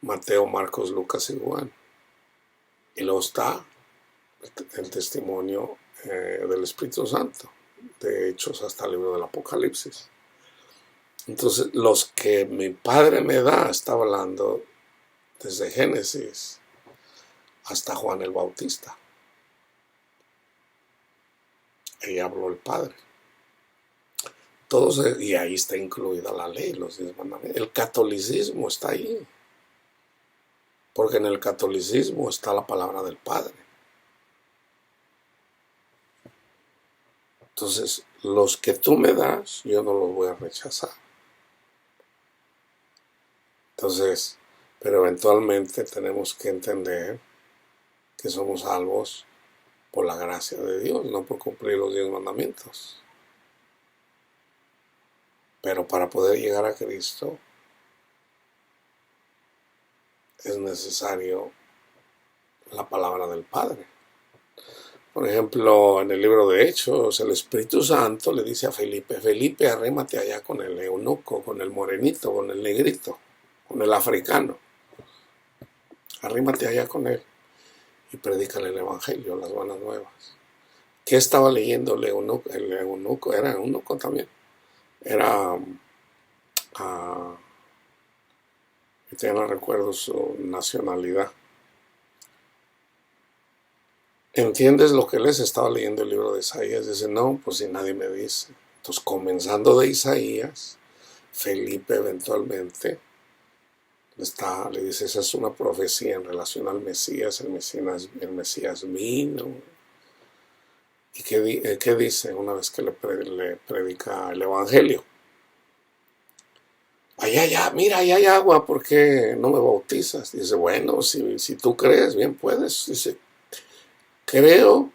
Mateo, Marcos, Lucas y Juan. Y luego está el testimonio del Espíritu Santo, de Hechos hasta el libro del Apocalipsis. Entonces, los que mi Padre me da, está hablando desde Génesis hasta Juan el Bautista. Ahí habló el Padre. Todos, y ahí está incluida la ley, los 10 mandamientos. El catolicismo está ahí, porque en el catolicismo está la palabra del Padre. Entonces, los que tú me das, yo no los voy a rechazar. Entonces, pero eventualmente tenemos que entender que somos salvos por la gracia de Dios, no por cumplir los 10 mandamientos. Pero para poder llegar a Cristo es necesario la palabra del Padre. Por ejemplo, en el libro de Hechos, el Espíritu Santo le dice a Felipe, Felipe, arrímate allá con el eunuco, con el morenito, con el negrito, con el africano. Arrímate allá con él y predícale el Evangelio, las buenas nuevas. ¿Qué estaba leyendo el eunuco? El eunuco era eunuco también. Era, ya no recuerdo su nacionalidad. ¿Entiendes lo que les estaba leyendo el libro de Isaías? Dice, no, pues si nadie me dice. Entonces, comenzando de Isaías, Felipe eventualmente le dice, esa es una profecía en relación al Mesías, el Mesías vino. ¿Y qué dice una vez que le predica el Evangelio? Mira, allá hay agua, ¿por qué no me bautizas? Dice, bueno, si tú crees, bien puedes. Dice, creo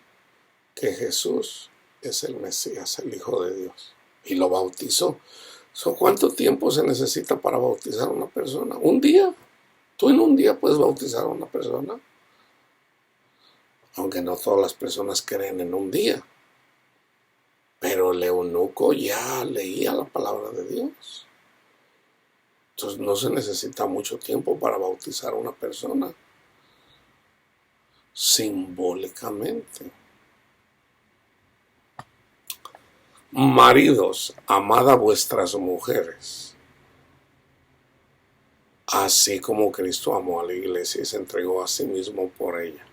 que Jesús es el Mesías, el Hijo de Dios. Y lo bautizó. ¿Cuánto tiempo se necesita para bautizar a una persona? ¿Un día? ¿Tú en un día puedes bautizar a una persona? Aunque no todas las personas creen en un día. Pero el eunuco ya leía la palabra de Dios. Entonces no se necesita mucho tiempo para bautizar a una persona. Simbólicamente. Maridos, amad a vuestras mujeres, así como Cristo amó a la iglesia y se entregó a sí mismo por ella,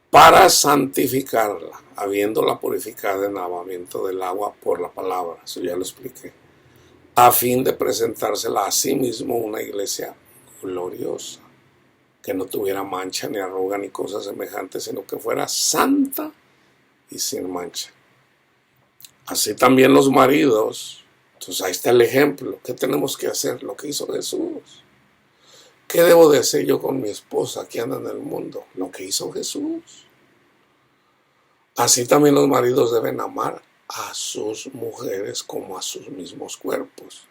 para santificarla, habiéndola purificado en lavamiento del agua por la palabra, eso ya lo expliqué, a fin de presentársela a sí mismo una iglesia gloriosa, que no tuviera mancha ni arruga ni cosas semejantes, sino que fuera santa y sin mancha. Así también los maridos. Entonces ahí está el ejemplo. ¿Qué tenemos que hacer? Lo que hizo Jesús. ¿Qué debo de hacer yo con mi esposa que anda en el mundo? Lo que hizo Jesús. Así también los maridos deben amar a sus mujeres como a sus mismos cuerpos.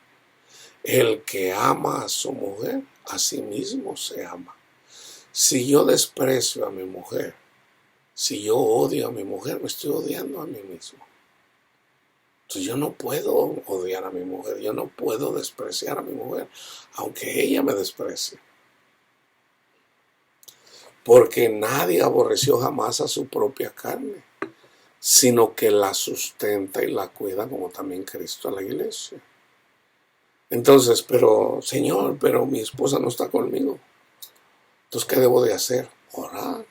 El que ama a su mujer, a sí mismo se ama. Si yo desprecio a mi mujer, si yo odio a mi mujer, me estoy odiando a mí mismo. Entonces yo no puedo odiar a mi mujer, yo no puedo despreciar a mi mujer, aunque ella me desprecie. Porque nadie aborreció jamás a su propia carne, sino que la sustenta y la cuida, como también Cristo a la iglesia. Entonces, Señor, mi esposa no está conmigo. Entonces, ¿qué debo de hacer? Orar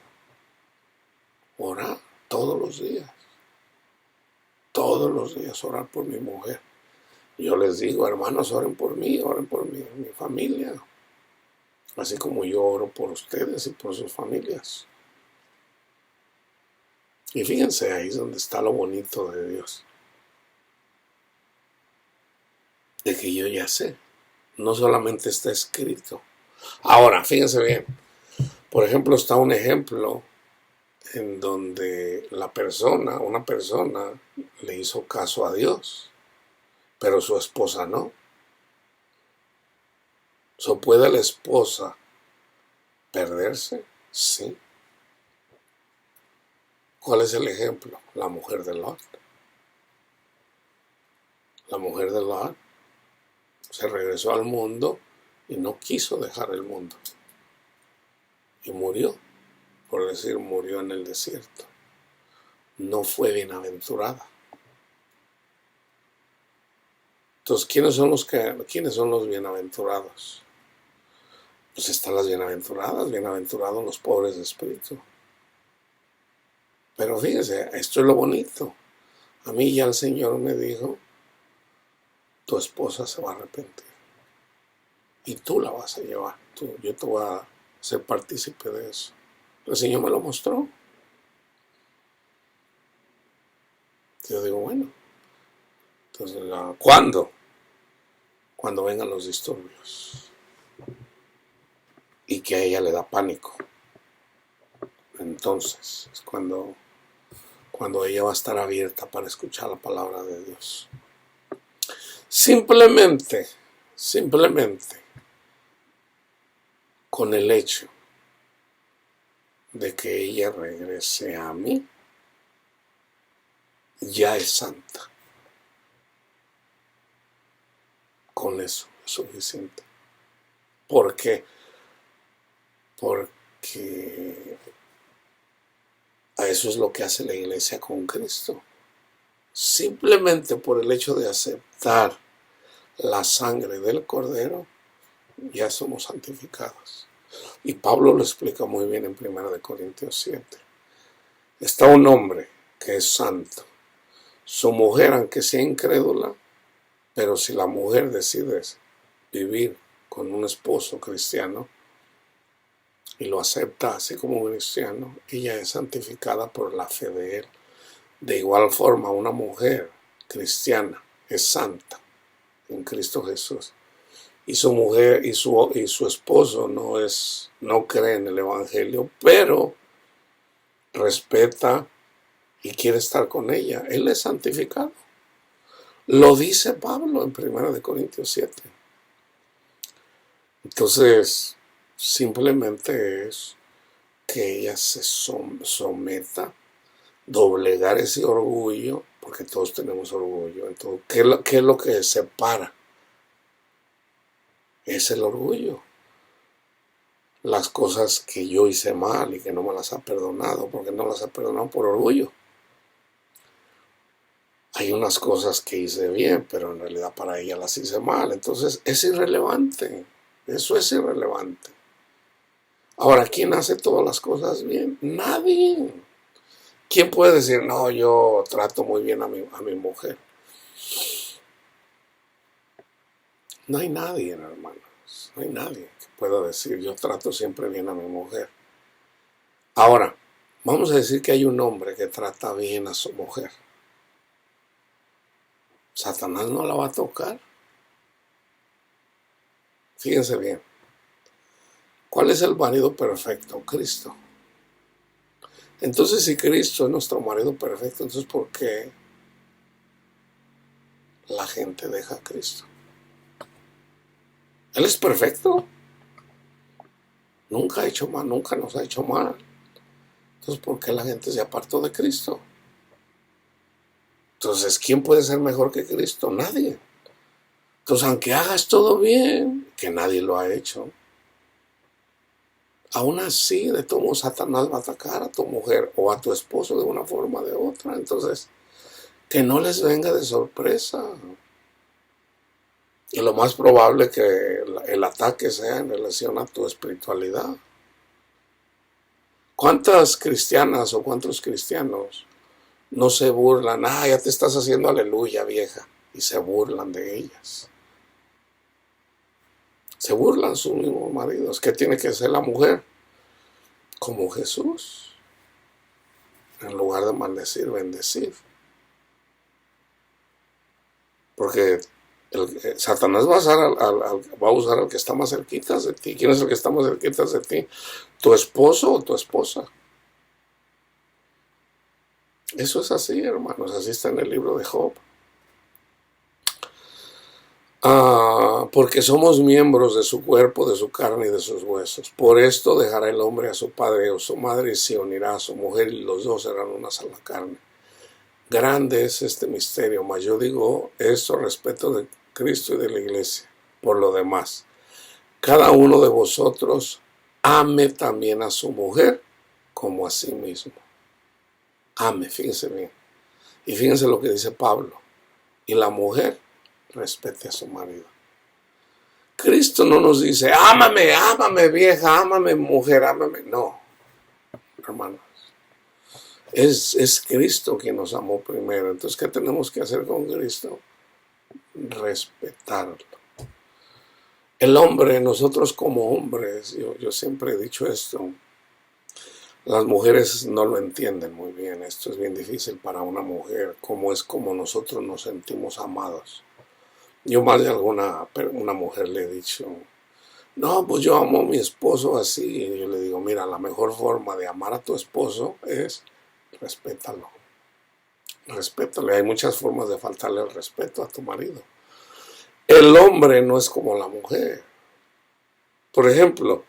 todos los días. Todos los días orar por mi mujer. Yo les digo, hermanos, oren por mí, oren por mi familia. Así como yo oro por ustedes y por sus familias. Y fíjense, ahí es donde está lo bonito de Dios. De que yo ya sé. No solamente está escrito. Ahora, fíjense bien. Por ejemplo, está un ejemplo en donde una persona le hizo caso a Dios, pero su esposa no. ¿Puede la esposa perderse? Sí. ¿Cuál es el ejemplo? La mujer de Lot. La mujer de Lot se regresó al mundo y no quiso dejar el mundo. Y murió. por decir, murió en el desierto, no fue bienaventurada. Entonces, ¿quiénes son los bienaventurados? Pues están las bienaventuradas, bienaventurados los pobres de espíritu. Pero fíjese, esto es lo bonito. A mí ya el Señor me dijo, tu esposa se va a arrepentir. Y tú la vas a llevar. Yo te voy a ser partícipe de eso. El Señor me lo mostró. Yo digo, bueno. Entonces, ¿cuándo? Cuando vengan los disturbios. Y que a ella le da pánico. Entonces, es cuando ella va a estar abierta para escuchar la palabra de Dios. Simplemente, con el hecho de que ella regrese a mí, ya es santa. Con eso es suficiente. ¿Por qué? Porque a eso es lo que hace la iglesia con Cristo. Simplemente por el hecho de aceptar la sangre del Cordero, ya somos santificados. Y Pablo lo explica muy bien en 1 Corintios 7. Está un hombre que es santo. Su mujer, aunque sea incrédula, pero si la mujer decide vivir con un esposo cristiano y lo acepta así como un cristiano, ella es santificada por la fe de él. De igual forma, una mujer cristiana es santa en Cristo Jesús. Y su mujer y su esposo no cree en el Evangelio, pero respeta y quiere estar con ella. Él es santificado. Lo dice Pablo en 1 Corintios 7. Entonces, simplemente es que ella se someta, doblegar ese orgullo, porque todos tenemos orgullo. Entonces, ¿qué es lo que separa? Es el orgullo. Las cosas que yo hice mal y que no me las ha perdonado, porque no las ha perdonado por orgullo. Hay unas cosas que hice bien, pero en realidad para ella las hice mal. Entonces es irrelevante. Eso es irrelevante. Ahora, ¿quién hace todas las cosas bien? Nadie. ¿Quién puede decir, no, yo trato muy bien a mi mujer? No hay nadie, hermanos. No hay nadie que pueda decir, yo trato siempre bien a mi mujer. Ahora, vamos a decir que hay un hombre que trata bien a su mujer. Satanás no la va a tocar. Fíjense bien. ¿Cuál es el marido perfecto? Cristo. Entonces, si Cristo es nuestro marido perfecto, entonces ¿por qué la gente deja a Cristo? Él es perfecto. Nunca ha hecho mal, nunca nos ha hecho mal. Entonces, ¿por qué la gente se apartó de Cristo? Entonces, ¿quién puede ser mejor que Cristo? Nadie. Entonces, aunque hagas todo bien, que nadie lo ha hecho, aún así, de todo modo, Satanás va a atacar a tu mujer o a tu esposo de una forma o de otra. Entonces, que no les venga de sorpresa. Y lo más probable es que el ataque sea en relación a tu espiritualidad. ¿Cuántas cristianas o cuántos cristianos no se burlan? Ya te estás haciendo aleluya, vieja. Y se burlan de ellas. Se burlan sus mismos maridos. ¿Qué tiene que ser la mujer? Como Jesús. En lugar de maldecir, bendecir. Porque Satanás va a usar al que está más cerquita de ti. ¿Quién es el que está más cerquita de ti? ¿Tu esposo o tu esposa? Eso es así, hermanos. Así está en el libro de Job. Porque somos miembros de su cuerpo, de su carne y de sus huesos. Por esto dejará el hombre a su padre o su madre y se unirá a su mujer y los dos serán una sola carne. Grande es este misterio, mas yo digo esto respecto de Cristo y de la iglesia. Por lo demás, cada uno de vosotros ame también a su mujer como a sí mismo. Ame, fíjense bien. Y fíjense lo que dice Pablo. Y la mujer respete a su marido. Cristo no nos dice, ámame, ámame vieja, ámame mujer, ámame. No, hermanos. Es Cristo quien nos amó primero. Entonces, ¿qué tenemos que hacer con Cristo? Respetarlo. El hombre, nosotros como hombres, yo siempre he dicho esto, las mujeres no lo entienden muy bien. Esto es bien difícil para una mujer, cómo es como nosotros nos sentimos amados. Yo más de una mujer le he dicho, no, pues yo amo a mi esposo así. Y yo le digo, mira, la mejor forma de amar a tu esposo es respétalo. Respétalo. Hay muchas formas de faltarle el respeto a tu marido. El hombre no es como la mujer. Por ejemplo,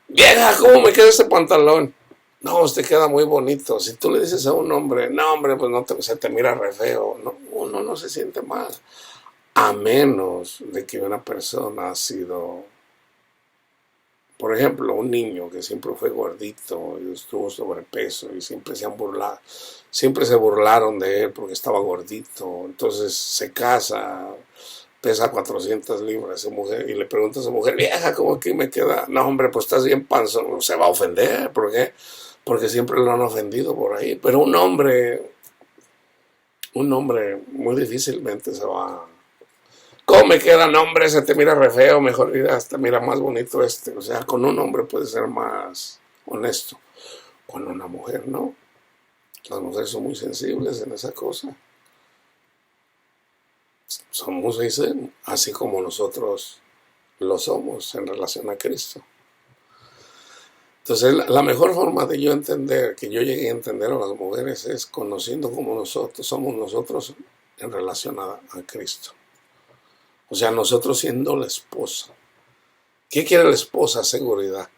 vieja, ¿cómo me queda este pantalón? No, usted queda muy bonito. Si tú le dices a un hombre, no, hombre, pues no se te mira re feo. No, uno no se siente mal. A menos de que una persona ha sido, por ejemplo, un niño que siempre fue gordito y estuvo sobrepeso y siempre se burlaron de él porque estaba gordito. Entonces se casa, pesa 400 libras esa mujer y le pregunta a esa mujer, vieja, ¿cómo aquí me queda? No, hombre, pues estás bien panzón. Se va a ofender. ¿Por qué? Porque siempre lo han ofendido por ahí. Pero un hombre muy difícilmente se va. ¿Cómo me queda? No, hombre, se te mira re feo, mejor te mira más bonito este. O sea, con un hombre puede ser más honesto. Con una mujer no. Las mujeres son muy sensibles en esa cosa. Somos así como nosotros lo somos en relación a Cristo. Entonces, la mejor forma de yo entender, que yo llegué a entender a las mujeres, es conociendo como somos nosotros en relación a Cristo. O sea, nosotros siendo la esposa. ¿Qué quiere la esposa? Seguridad.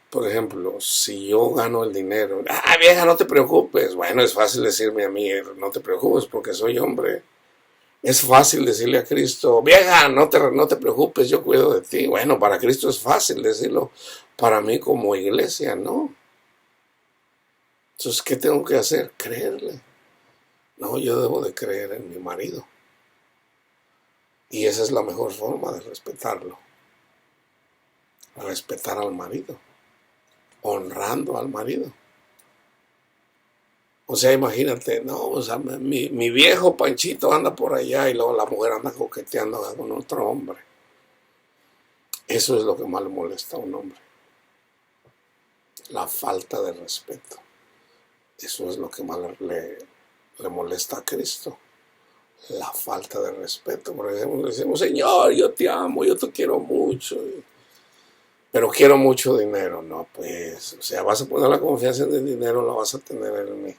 Por ejemplo, si yo gano el dinero, vieja, no te preocupes. Bueno, es fácil decirme a mí, no te preocupes porque soy hombre. Es fácil decirle a Cristo, vieja, no te preocupes, yo cuido de ti. Bueno, para Cristo es fácil decirlo. Para mí como iglesia, no. Entonces, ¿qué tengo que hacer? Creerle. No, yo debo de creer en mi marido. Y esa es la mejor forma de respetarlo. Respetar al marido. Honrando al marido. O sea, imagínate, no, o sea, mi viejo Panchito anda por allá y luego la mujer anda coqueteando con otro hombre. Eso es lo que más le molesta a un hombre. La falta de respeto. Eso es lo que más le molesta a Cristo. La falta de respeto. Por ejemplo, le decimos, Señor, yo te amo, yo te quiero mucho. Pero quiero mucho dinero. No, pues, o sea, vas a poner la confianza en el dinero, la vas a tener en mí.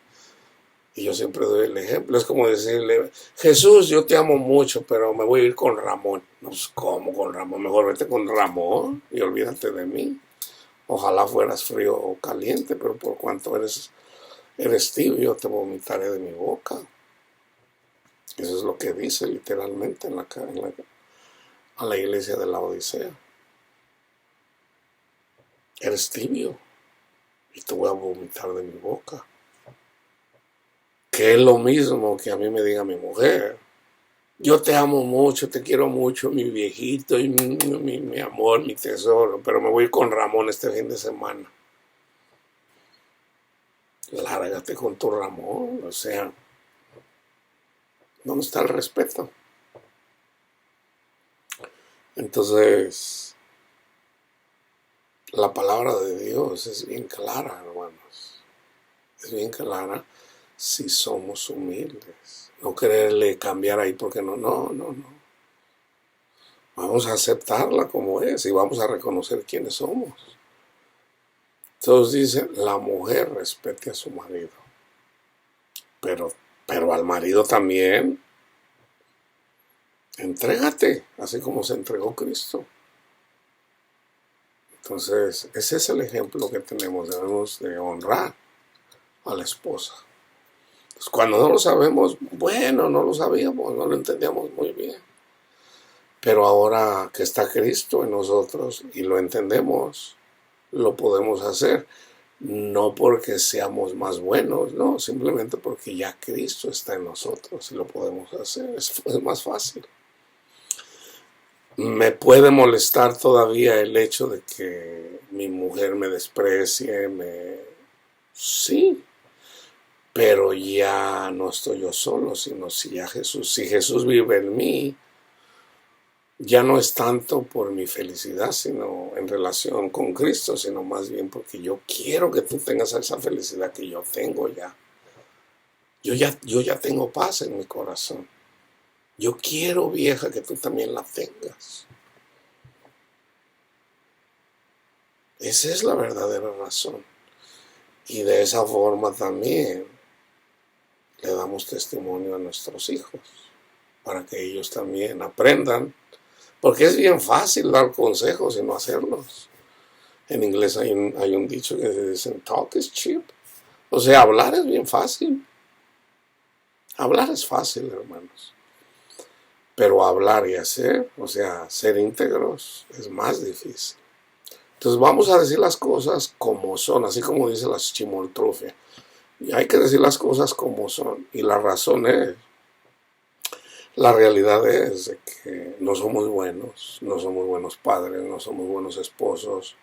Y yo siempre doy el ejemplo. Es como decirle, Jesús, yo te amo mucho, pero me voy a ir con Ramón. No, pues, ¿cómo con Ramón? Mejor vete con Ramón y olvídate de mí. Ojalá fueras frío o caliente, pero por cuanto eres tibio, te vomitaré de mi boca. Eso es lo que dice literalmente a la iglesia de la Odisea. Eres tibio y te voy a vomitar de mi boca. Que es lo mismo que a mí me diga mi mujer. Yo te amo mucho, te quiero mucho, mi viejito, y mi amor, mi tesoro, pero me voy con Ramón este fin de semana. Lárgate con tu Ramón, o sea, ¿dónde está el respeto? Entonces, la palabra de Dios es bien clara, hermanos. Es bien clara si somos humildes. No quererle cambiar ahí porque no. Vamos a aceptarla como es y vamos a reconocer quiénes somos. Entonces dice, la mujer respete a su marido. Pero al marido también, entrégate, así como se entregó Cristo. Entonces, ese es el ejemplo que debemos de honrar a la esposa. Pues cuando no lo sabemos, bueno, no lo sabíamos, no lo entendíamos muy bien. Pero ahora que está Cristo en nosotros y lo entendemos, lo podemos hacer. No porque seamos más buenos, no, simplemente porque ya Cristo está en nosotros y lo podemos hacer. Es más fácil. Me puede molestar todavía el hecho de que mi mujer me desprecie, sí, pero ya no estoy yo solo, sino si Jesús vive en mí, ya no es tanto por mi felicidad, sino en relación con Cristo, sino más bien porque yo quiero que tú tengas esa felicidad que yo tengo ya. Yo ya tengo paz en mi corazón. Yo quiero, vieja, que tú también la tengas. Esa es la verdadera razón. Y de esa forma también le damos testimonio a nuestros hijos, para que ellos también aprendan, porque es bien fácil dar consejos y no hacerlos. En inglés hay un dicho que se dice, talk is cheap. O sea, hablar es bien fácil. Hablar es fácil, hermanos. Pero hablar y hacer, o sea, ser íntegros, es más difícil. Entonces vamos a decir las cosas como son, así como dice la chimoltrufia. Y hay que decir las cosas como son. Y la razón es, la realidad es de que no somos buenos padres, no somos buenos esposos.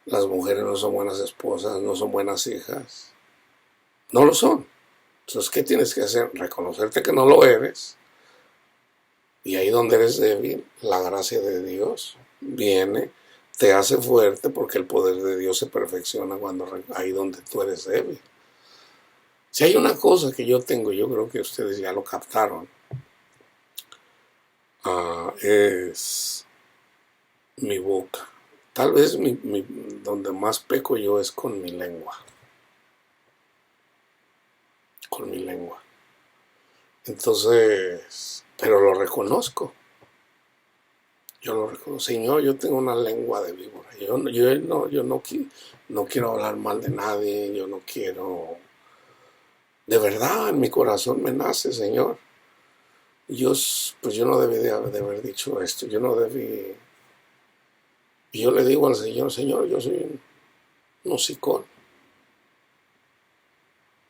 Las mujeres no son buenas esposas, no son buenas hijas. No lo son. Entonces, ¿qué tienes que hacer? Reconocerte que no lo eres. Y ahí donde eres débil, la gracia de Dios viene, te hace fuerte, porque el poder de Dios se perfecciona ahí donde tú eres débil. Si hay una cosa que yo tengo, yo creo que ustedes ya lo captaron, es mi boca. Tal vez donde más peco yo es con mi lengua. Con mi lengua. Entonces, pero lo reconozco. Yo lo reconozco. Señor, yo tengo una lengua de víbora. Yo no quiero hablar mal de nadie. Yo no quiero... De verdad, en mi corazón me nace, Señor. Pues yo no debí de haber dicho esto. Yo no debí... Y yo le digo al Señor, Señor, yo soy un hocicón.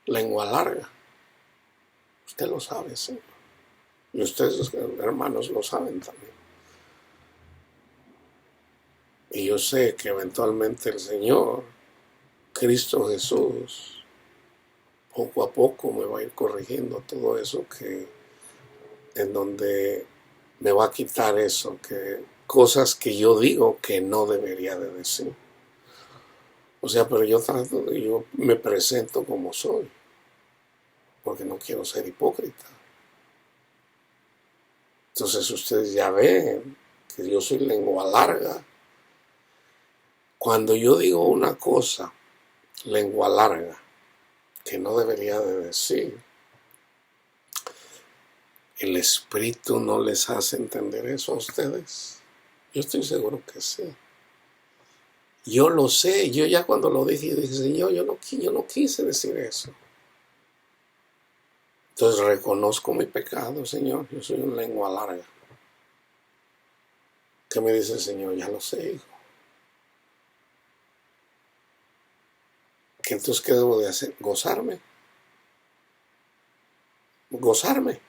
Lengua larga. Usted lo sabe, Señor. Y ustedes, hermanos, lo saben también. Y yo sé que eventualmente el Señor, Cristo Jesús, poco a poco me va a ir corrigiendo todo eso, en donde me va a quitar eso, cosas que yo digo que no debería de decir. O sea, pero yo me presento como soy, porque no quiero ser hipócrita. Entonces ustedes ya ven que yo soy lengua larga. Cuando yo digo una cosa, lengua larga, que no debería de decir, ¿el Espíritu no les hace entender eso a ustedes? Yo estoy seguro que sí. Yo lo sé, yo ya cuando lo dije, Señor, yo no quise decir eso. Entonces reconozco mi pecado, Señor, yo soy una lengua larga. ¿Qué me dice el Señor? Ya lo sé, hijo. Entonces, ¿qué debo de hacer? Gozarme. Gozarme.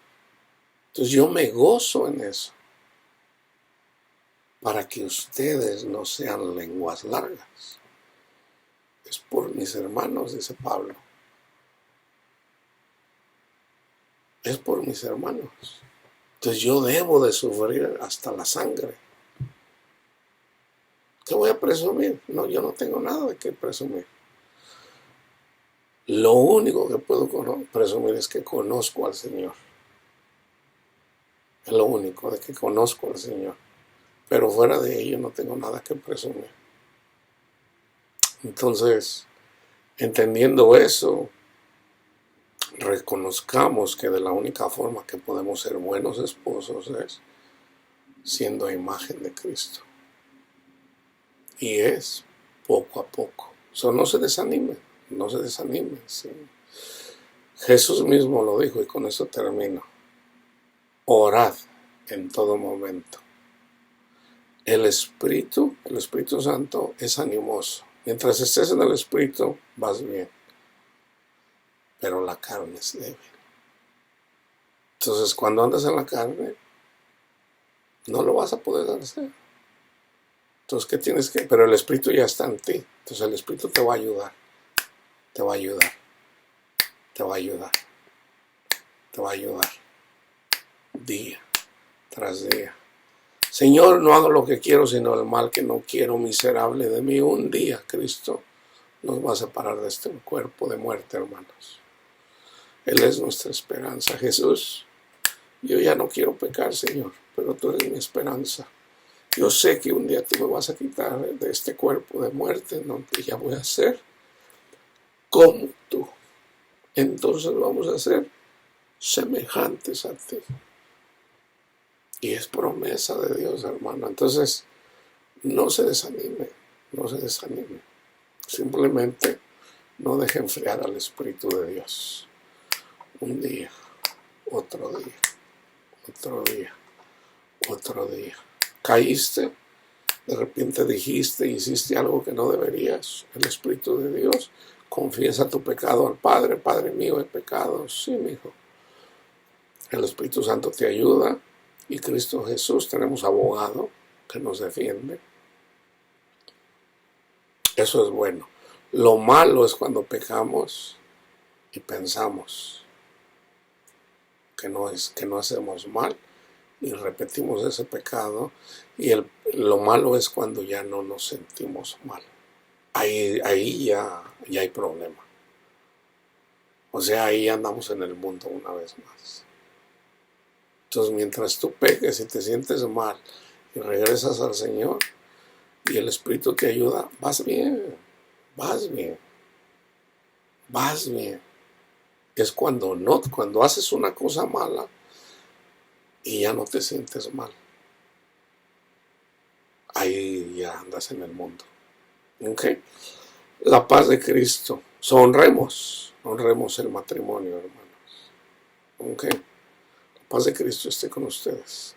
Entonces yo me gozo en eso, para que ustedes no sean lenguas largas. Es por mis hermanos, dice Pablo. Es por mis hermanos. Entonces yo debo de sufrir hasta la sangre. ¿Qué voy a presumir? No, yo no tengo nada de qué presumir. Lo único que puedo presumir es que conozco al Señor. Es lo único, de que conozco al Señor. Pero fuera de ello no tengo nada que presumir. Entonces, entendiendo eso, reconozcamos que de la única forma que podemos ser buenos esposos es siendo a imagen de Cristo. Y es poco a poco. No se desanimen, no se desanimen. ¿Sí? Jesús mismo lo dijo, y con eso termino. Orad en todo momento. El Espíritu Santo es animoso. Mientras estés en el Espíritu, vas bien. Pero la carne es débil. Entonces, cuando andas en la carne, no lo vas a poder hacer. Entonces, ¿qué tienes que? Pero el Espíritu ya está en ti. Entonces, el Espíritu te va a ayudar. Te va a ayudar. Te va a ayudar. Te va a ayudar. Día tras día. Señor, no hago lo que quiero, sino el mal que no quiero, miserable de mí. Un día, Cristo nos va a separar de este cuerpo de muerte, hermanos. Él es nuestra esperanza. Jesús, yo ya no quiero pecar, Señor, pero tú eres mi esperanza. Yo sé que un día tú me vas a quitar de este cuerpo de muerte, donde ya voy a ser como tú. Entonces vamos a ser semejantes a ti. Y es promesa de Dios, hermano. Entonces, no se desanime, no se desanime. Simplemente no deje enfriar al Espíritu de Dios. Un día, otro día, otro día, otro día. Caíste, de repente dijiste, hiciste algo que no deberías. El Espíritu de Dios, confiesa tu pecado al Padre. Padre mío, he pecado. Sí, mi hijo. El Espíritu Santo te ayuda. Y Cristo Jesús, tenemos abogado que nos defiende. Eso es bueno. Lo malo es cuando pecamos y pensamos que no hacemos mal y repetimos ese pecado, y lo malo es cuando ya no nos sentimos mal. Ahí ya hay problema. O sea, ahí andamos en el mundo una vez más. Entonces, mientras tú peques y te sientes mal y regresas al Señor y el Espíritu te ayuda, vas bien, vas bien, vas bien. Es cuando haces una cosa mala y ya no te sientes mal. Ahí ya andas en el mundo. ¿Ok? La paz de Cristo. Honremos el matrimonio, hermanos. ¿Ok? La paz de Cristo esté con ustedes.